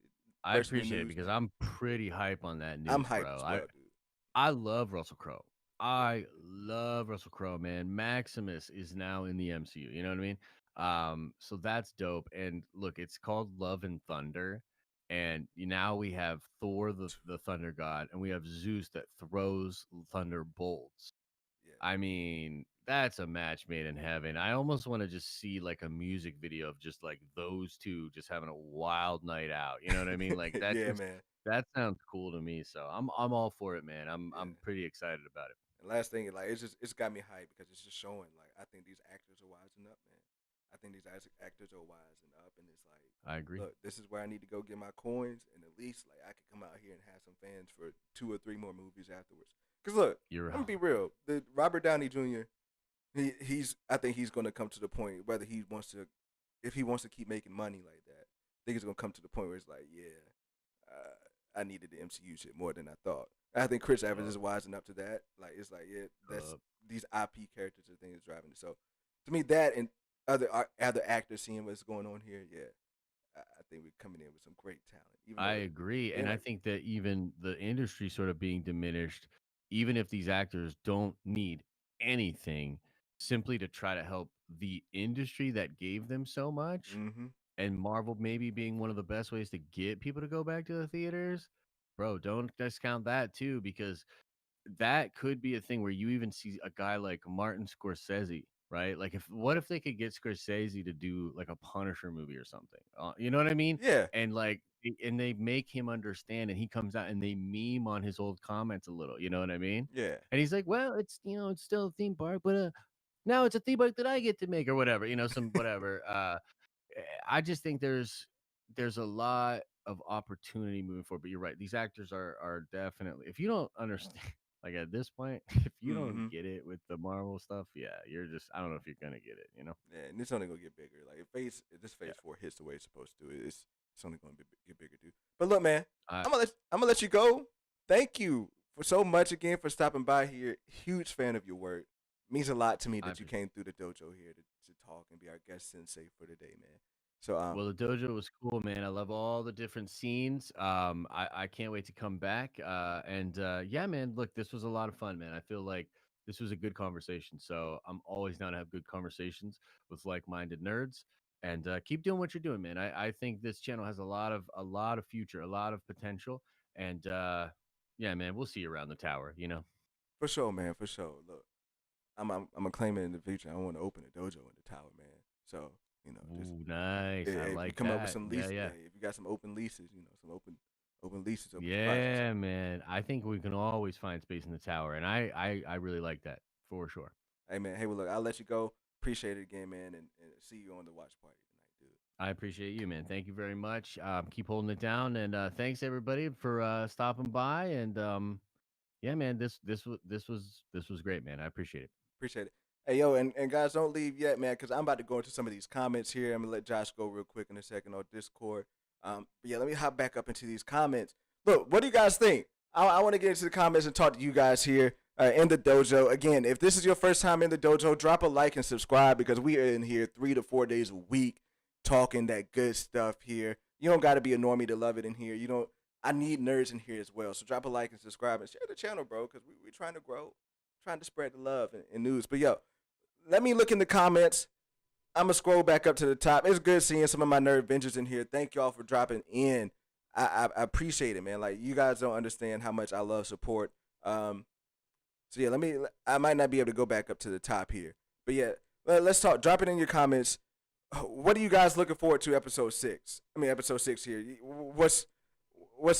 I fresh in the appreciate it news, because man. I'm pretty hype on that I'm news, hype bro. as I well, dude. I love Russell Crowe. Yeah, I love Russell Crowe, man. Maximus is now in the MCU. You know what I mean? So that's dope. And look, it's called Love and Thunder, and now we have Thor, the Thunder God, and we have Zeus that throws thunder bolts. yeah, I mean, that's a match made in heaven. I almost want to just see like a music video of just like those two just having a wild night out. You know what I mean? Like yeah, man. that sounds cool to me. So I'm all for it, man. Yeah. I'm pretty excited about it. And last thing, like it's got me hyped because it's just showing like I think these actors are wising up, man. I think these actors are wising up, and it's like, I agree. look, this is where I need to go get my coins, and at least like I can come out here and have some fans for 2 or 3 more movies afterwards. Cause look, You're I'm gonna be real. The Robert Downey Jr. He's I think he's gonna come to the point whether he wants to, if he wants to keep making money like that. I think he's gonna come to the point where it's like, yeah, I needed the MCU shit more than I thought. I think Chris Evans uh, is wising up to that. Like it's like yeah, that's uh, these IP characters are things driving it. So to me, that and other actors seeing what's going on here, yeah, I think we're coming in with some great talent. Even I though agree. they And I like think that even the industry sort of being diminished, even if these actors don't need anything, simply to try to help the industry that gave them so much, mm-hmm. and Marvel maybe being one of the best ways to get people to go back to the theaters, bro, don't discount that too, because that could be a thing where you even see a guy like Martin Scorsese, right? Like, if what if they could get Scorsese to do like a Punisher movie or something? You know what I mean? Yeah, And like, and they make him understand, and he comes out and they meme on his old comments a little. You know what I mean? yeah, And he's like, "Well, it's it's still a theme park, but now it's a theme park that I get to make or whatever. Some whatever." I just think there's a lot of opportunity moving forward. But you're right; these actors are definitely. If you don't understand, like at this point, if you don't mm-hmm. get it with the Marvel stuff, yeah, you're just. I don't know if you're gonna get it. Yeah, and it's only gonna get bigger. Like if this Yeah, phase 4 hits the way it's supposed to, it's It's only going to get bigger, dude. But look, man, I I'm gonna let you go. Thank you for so much again for stopping by here. Huge fan of your work. Means a lot to me I that you came through the dojo here to talk and be our guest sensei for today, man. So Well, the dojo was cool, man. I love all the different scenes. I can't wait to come back. Yeah, man. Look, this was a lot of fun, man. I feel like this was a good conversation. So I'm always down to have good conversations with like-minded nerds. And keep doing what you're doing, man. I think this channel has a lot of future, a lot of potential. And yeah, man, we'll see you around the tower. You know. for sure, man, for sure. Look, I'm gonna claim it in the future. I want to open a dojo in the tower, man. So just Ooh, nice. I if you like come up with that. some Yeah, leases, yeah. if you got some open leases, some open leases, open spots. Yeah, man. I think we can always find space in the tower, and I really like that for sure. Hey man, hey, well look, I'll let you go. Appreciate it again, man, and see you on the watch party tonight, dude. I appreciate you, man. Thank you very much. Keep holding it down, and thanks everybody for stopping by. And yeah, man, this was great, man. I appreciate it. Appreciate it. Hey yo, and guys, don't leave yet, man, because I'm about to go into some of these comments here. I'm gonna let Josh go real quick in a second on Discord. But yeah, let me hop back up into these comments. Look, what do you guys think? I want to get into the comments and talk to you guys here in the dojo. Again, if this is your first time in the dojo, drop a like and subscribe because we are in here 3 to 4 days a week talking that good stuff here. You don't got to be a normie to love it in here. You don't. I need nerds in here as well. So drop a like and subscribe and share the channel, bro, because we're trying to grow, trying to spread the love and news. But yo, let me look in the comments. I'm gonna scroll back up to the top. It's good seeing some of my nerd vengers in here. Thank y'all for dropping in. I appreciate it, man. Like you guys don't understand how much I love support. So yeah, I might not be able to go back up to the top here, but yeah, let's talk. Drop it in your comments. What are you guys looking forward to episode 6? I mean episode 6 here. What's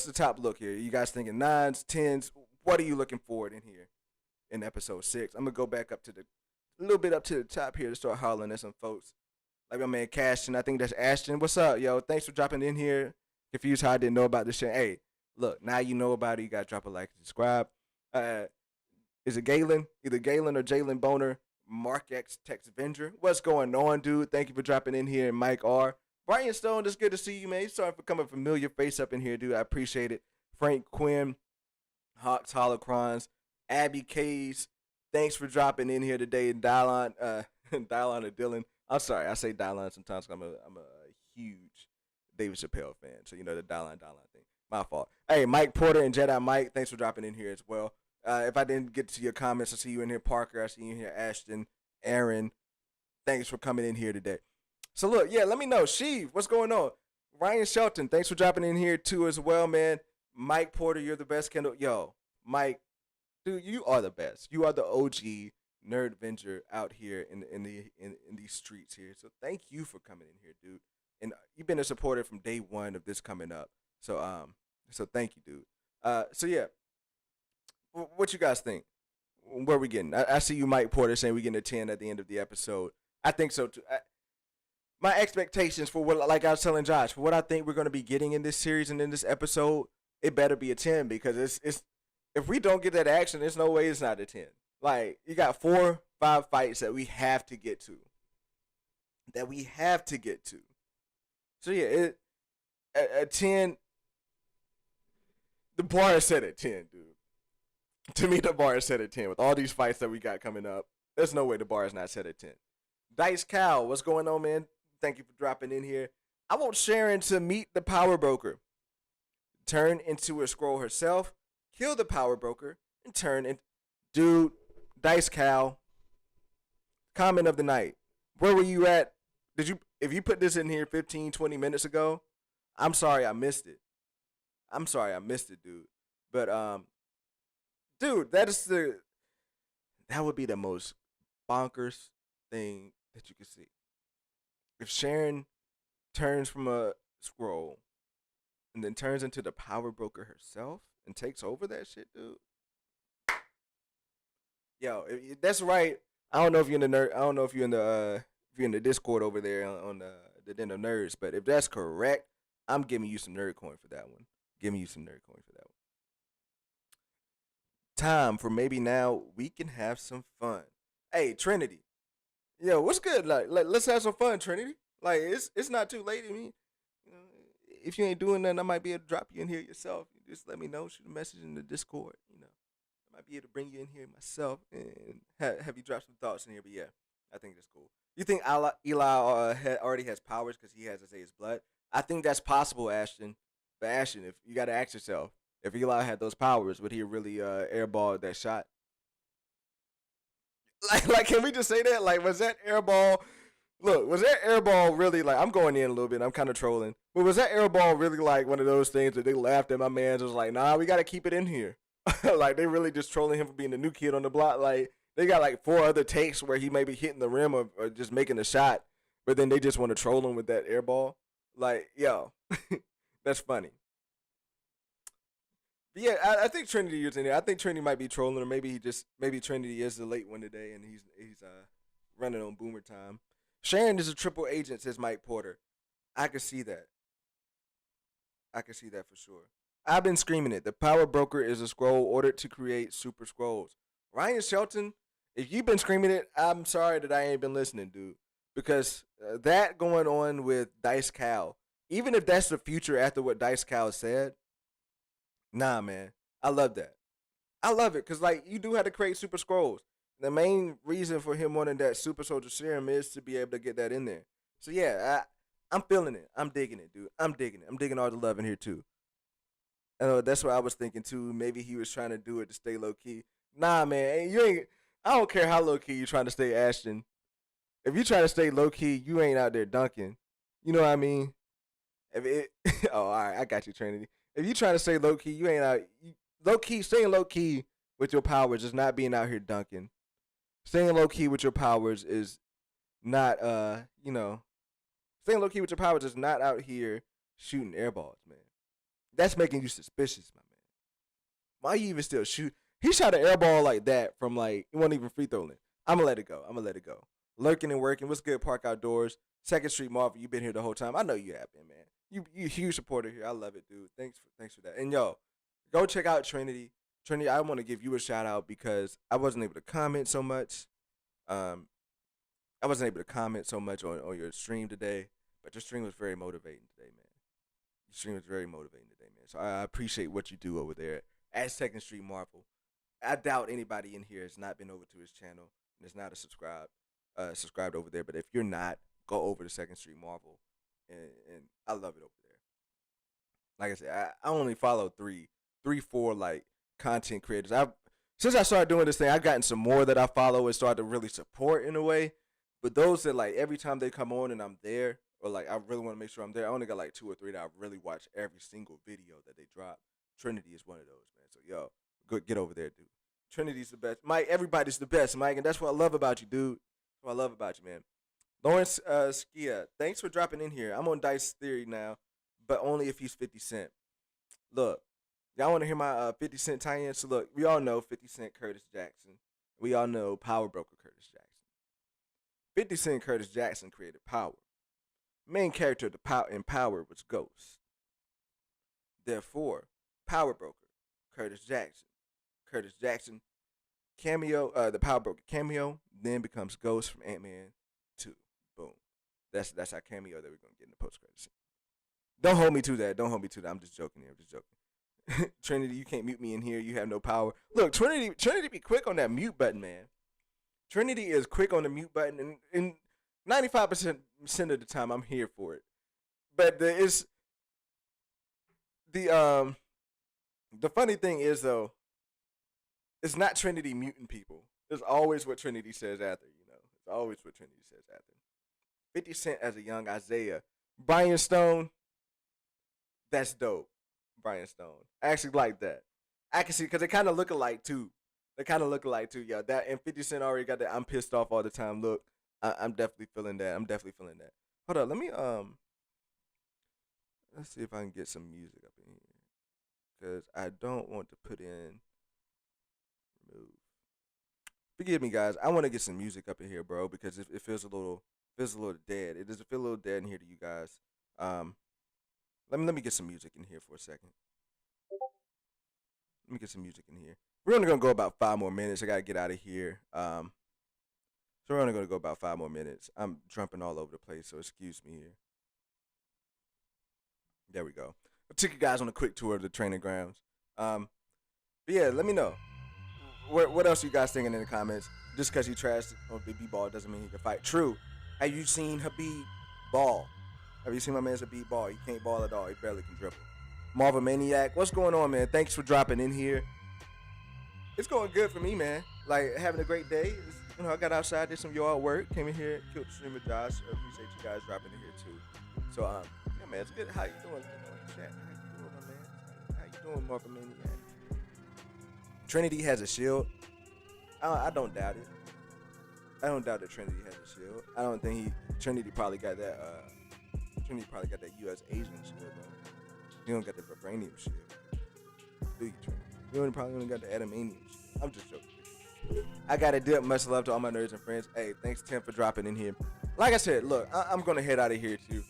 the top look here? You guys thinking 9s, 10s? What are you looking forward in here in episode 6? I'm gonna go back up to a little bit up to the top here to start hollering at some folks. Like my man Cashton, I think that's Ashton. What's up, yo? Thanks for dropping in here. Confused how I didn't know about this shit. Hey, look, now you know about it. You gotta drop a like and subscribe. Is it Galen? Either Galen or Jalen Boner. Mark X Tex Avenger. What's going on, dude? Thank you for dropping in here. Mike R. Brian Stone, it's good to see you, man. Sorry for coming familiar face up in here, dude. I appreciate it. Frank Quinn, Hawks Holocrons, Abby Kays. Thanks for dropping in here today. Dylon, Dylon or Dylan. I'm sorry, I say Dylon sometimes. I'm a huge David Chappelle fan, so you know the Dylon thing. My fault. Hey, Mike Porter and Jedi Mike, thanks for dropping in here as well. If I didn't get to your comments, I see you in here, Parker. I see you in here, Ashton, Aaron. Thanks for coming in here today. So look, yeah, let me know, Sheev, what's going on? Ryan Shelton, thanks for dropping in here too as well, man. Mike Porter, you're the best, Kendall. Yo, Mike, dude, you are the best. You are the OG nerd venture out here in these streets here. So thank you for coming in here, dude. And you've been a supporter from day one of this coming up. So thank you, dude. So yeah, what you guys think? Where are we getting? I see you, Mike Porter, saying we getting a 10 at the end of the episode. I think so too. My expectations for what, like I was telling Josh, for what I think we're going to be getting in this series and in this episode, it better be a 10 because it's if we don't get that action, there's no way it's not a 10. Like you got 4, 5 fights that we have to get to. So yeah, a 10. The bar is set at 10, dude. To me, the bar is set at 10 with all these fights that we got coming up. There's no way the bar is not set at 10. Dice Cow, what's going on, man? Thank you for dropping in here. I want Sharon to meet the power broker, turn into a scroll herself, kill the power broker, and turn in. Dude, Dice Cow, comment of the night. Where were you at? If you put this in here 15, 20 minutes ago, I'm sorry I missed it. Dude. But dude, that would be the most bonkers thing that you could see. If Sharon turns from a scroll and then turns into the power broker herself and takes over that shit, dude. Yo, that's right. I don't know if you're in the nerd. I don't know if you're in the Discord over there on the Den of Nerds. But if that's correct, I'm giving you some nerd coin for that one. Time for maybe now we can have some fun. Hey, Trinity. Yo, what's good? Like let's have some fun, Trinity. Like it's not too late. I mean, if you ain't doing nothing, I might be able to drop you in here yourself. You just let me know. Shoot a message in the Discord. I might be able to bring you in here myself and have you drop some thoughts in here. But yeah, I think that's cool. You think Eli already has powers because he has Isaiah's blood? I think that's possible, Ashton. But Ashton, if you got to ask yourself, if Eli had those powers, would he really airball that shot? Like, can we just say that? Like, was that airball? Look, was that airball really like? I'm going in a little bit. I'm kind of trolling, but was that airball really like one of those things that they laughed at? My man's was like, nah, we got to keep it in here. Like they really just trolling him for being the new kid on the block. Like they got like 4 other takes where he may be hitting the rim or just making a shot, but then they just want to troll him with that airball. Like, yo, that's funny. But yeah, I think Trinity is in there. I think Trinity might be trolling, or maybe Trinity is the late one today, and he's running on boomer time. Sharon is a triple agent, says Mike Porter. I can see that. I can see that for sure. I've been screaming it. The power broker is a scroll ordered to create super scrolls. Ryan Shelton, if you've been screaming it, I'm sorry that I ain't been listening, dude. Because that going on with Dice Cal, even if that's the future after what Dice Cal said, nah, man. I love that. I love it because, like, you do have to create super scrolls. The main reason for him wanting that super soldier serum is to be able to get that in there. So, yeah, I'm feeling it. I'm digging it, dude. I'm digging it. I'm digging all the love in here, too. That's what I was thinking too. Maybe he was trying to do it to stay low key. Nah, man, you ain't. I don't care how low key you trying to stay, Ashton. If you trying to stay low key, you ain't out there dunking. You know what I mean? If it, oh, all right, I got you, Trinity. If you trying to stay low key, you ain't out. Low key, staying low key with your powers is not being out here dunking. Staying low key with your powers is not, staying low key with your powers is not out here shooting airballs, man. That's making you suspicious, my man. Why you even still shoot? He shot an air ball like that from like it wasn't even free throwing. I'ma let it go. I'ma let it go. Lurking and working. What's good, Park Outdoors? Second Street Marvel. You've been here the whole time. I know you have been, man. You huge supporter here. I love it, dude. Thanks for that. And yo, go check out Trinity. Trinity, I want to give you a shout out because I wasn't able to comment so much. Um, I wasn't able to comment so much on your stream today, but your stream was very motivating today, man. Your stream was very motivating today, man. So I appreciate what you do over there at Second Street Marvel. I doubt anybody in here has not been over to his channel and is not a subscribed over there. But if you're not, go over to Second Street Marvel, and I love it over there. Like I said, I only follow three, four like content creators. Since I started doing this thing, I've gotten some more that I follow and started to really support in a way. But those that like every time they come on and I'm there, or like I really want to make sure I'm there, I only got like 2 or 3 that I really watch every single video that they drop. Trinity is one of those, man. So yo, go get over there, dude. Trinity's the best. Mike, everybody's the best, Mike, and that's what I love about you, dude. That's what I love about you, man. Lawrence Skia, thanks for dropping in here. I'm on Dice Theory now, but only if he's 50 Cent. Look, y'all want to hear my 50 Cent tie-in? So look, we all know 50 Cent Curtis Jackson. We all know Power Broker Curtis Jackson. 50 Cent Curtis Jackson created Power. Main character in Power was Ghost. Therefore, Power Broker Curtis Jackson. Curtis Jackson cameo, the Power Broker cameo, then becomes Ghost from Ant-Man 2. Boom. That's our cameo that we're gonna get in the post credits scene. Don't hold me to that. Don't hold me to that. I'm just joking here. I'm just joking. Trinity, you can't mute me in here. You have no power. Look, Trinity be quick on that mute button, man. Trinity is quick on the mute button, and 95% of the time I'm here for it. But the funny thing is though, it's not Trinity muting people. It's always what Trinity says after, It's always what Trinity says after. 50 Cent as a young Isaiah. Brian Stone, that's dope. Brian Stone. I actually like that. I can see, because they kind of look alike too. Yeah, that, and 50 Cent already got that I'm pissed off all the time look. I'm definitely feeling that. Hold on, let me, let's see if I can get some music up in here. Because I don't want to put in, remove. Forgive me, guys. I want to get some music up in here, bro, because it feels a little dead. It does feel a little dead in here to you guys. Let me get some music in here for a second. Let me get some music in here. We're only gonna go about 5 more minutes. I gotta get out of here. So we're only gonna go about 5 more minutes. I'm jumping all over the place, so excuse me here. There we go. I took you guys on a quick tour of the training grounds. But yeah, let me know. What else you guys thinking in the comments? Just because he trashed on Habib Ball doesn't mean he can fight. True. Have you seen Habib Ball? Have you seen my man's Habib Ball? He can't ball at all. He barely can dribble. Marvel Maniac, what's going on, man? Thanks for dropping in here. It's going good for me, man. Like, having a great day. I got outside, did some yard work, came in here, killed the stream with Josh. I appreciate you guys dropping in here, too. So, yeah, man, it's good. How you doing? Chat. How you doing, my man? How you doing, Marvel Maniac? Trinity has a shield. I don't doubt it. I don't doubt that Trinity has a shield. I don't think Trinity probably got that. Trinity probably got that U.S. Asian shield though. You don't got the vibranium shield, do you, Trinity? You probably only got the adamantium shield. I'm just joking. I got a dip. Much love to all my nerds and friends. Hey, thanks Tim for dropping in here. Like I said, look, I'm gonna head out of here too.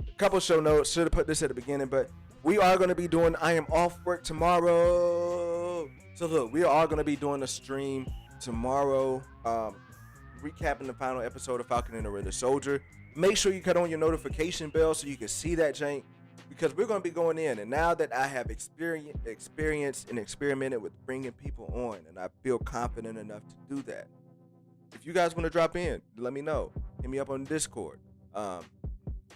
A couple show notes. Should have put this at the beginning, but we are gonna be doing. I am off work tomorrow. So look, we are gonna be doing a stream tomorrow, recapping the final episode of Falcon and the Winter Soldier. Make sure you cut on your notification bell so you can see that jank, because we're going to be going in. And now that I have experienced and experimented with bringing people on, and I feel confident enough to do that, if you guys want to drop in, let me know. Hit me up on Discord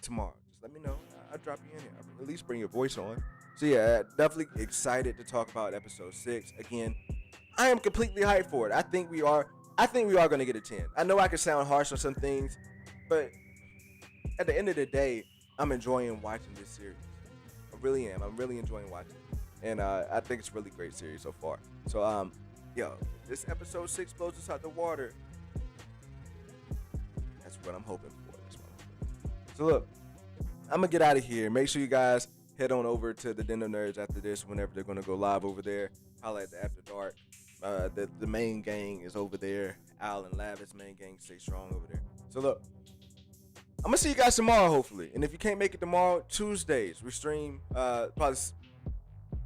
tomorrow. Just let me know. I'll drop you in here. I'll at least bring your voice on. So yeah, definitely excited to talk about episode 6 again. I am completely hyped for it. I think we are going to get a 10. I know I can sound harsh on some things, but at the end of the day, I'm enjoying watching this series. I really am. I'm really enjoying watching it. And I think it's a really great series so far. So, yo, this episode 6 blows us out the water. That's what I'm hoping for. So look, I'm going to get out of here. Make sure you guys head on over to the Den of Nerds after this, whenever they're going to go live over there. Holla at the After Dark. The main gang is over there. Al and Lavis main gang stay strong over there. So look, I'm gonna see you guys tomorrow hopefully. And if you can't make it tomorrow, Tuesdays we stream probably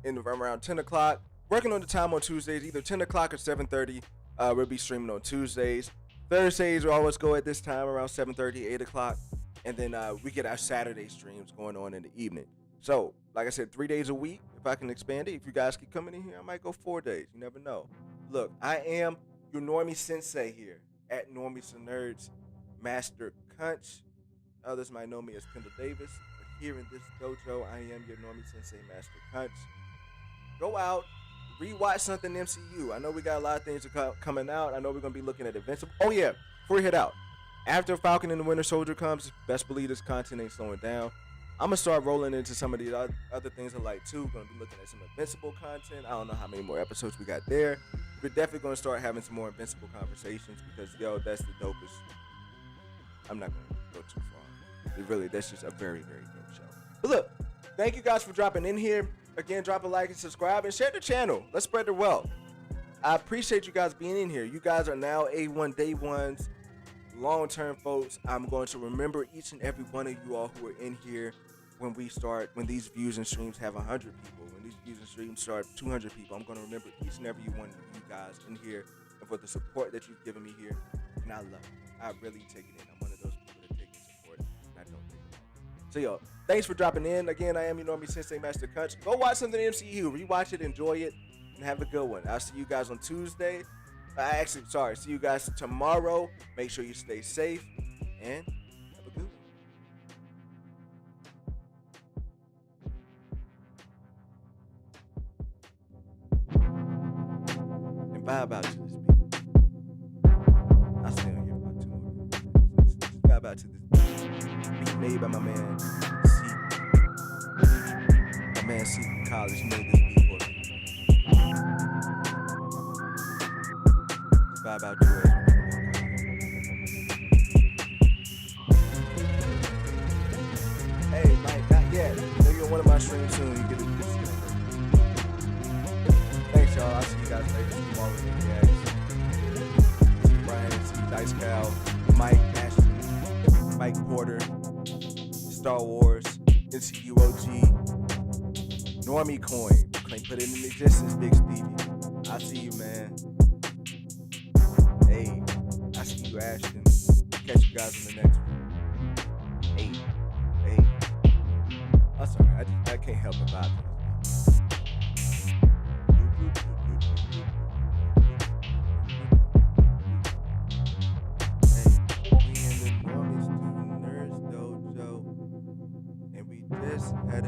in around 10 o'clock. Working on the time on Tuesdays, either 10 o'clock or 7:30. We'll be streaming on Tuesdays. Thursdays we always go at this time around 7:30, 8 o'clock. And then we get our Saturday streams going on in the evening. So, like I said, 3 days a week. If I can expand it, if you guys keep coming in here, I might go 4 days. You never know. Look, I am your Normie Sensei here at Normies and Nerds Master Kunch. Others might know me as Kendall Davis. But here in this dojo, I am your Normie Sensei Master Kunch. Go out, rewatch something MCU. I know we got a lot of things coming out. I know we're going to be looking at Invincible. Oh, yeah, before we head out. After Falcon and the Winter Soldier comes, best believe this content ain't slowing down. I'm gonna start rolling into some of the other things I like too. Gonna be looking at some Invincible content. I don't know how many more episodes we got there. We're definitely gonna start having some more Invincible conversations because yo, that's the dopest. I'm not gonna go too far. That's just a very, very dope show. But look, thank you guys for dropping in here. Again, drop a like and subscribe and share the channel. Let's spread the wealth. I appreciate you guys being in here. You guys are now A1 Day Ones, long-term folks. I'm going to remember each and every one of you all who are in here. When these views and streams have 100 people, when these views and streams start 200 people, I'm going to remember each and every one of you guys in here and for the support that you've given me here. And I love it. I really take it in. I'm one of those people that take and support and I don't take it. So, yo, thanks for dropping in. Again, I am your Normie Sensei Master Kunch. Go watch something MCU. Rewatch it, enjoy it, and have a good one. I'll see you guys on Tuesday. See you guys tomorrow. Make sure you stay safe and have a good one. Vibe about to this beat. I'll stay on here for about 2 more minutes. Just vibe out to this beat. Beat made by my man C. My man C from college. He made this beat for me. Just vibe out to it. Hey, Mike, not yet. Maybe on one of my streams soon. You get a Thanks, y'all. I'll see you guys later. Brian, Dice Cal, Mike Ashton, Mike Porter, Star Wars, NCU OG, Normie Coin, claim put it in existence, Big Stevie. I see you, man. Hey, I see you, Ashton. Catch you guys in the next one. Hey. That's alright. I can't help but vibe to this beat. Hey, we in the Normies to Nerds Dojo, and we just had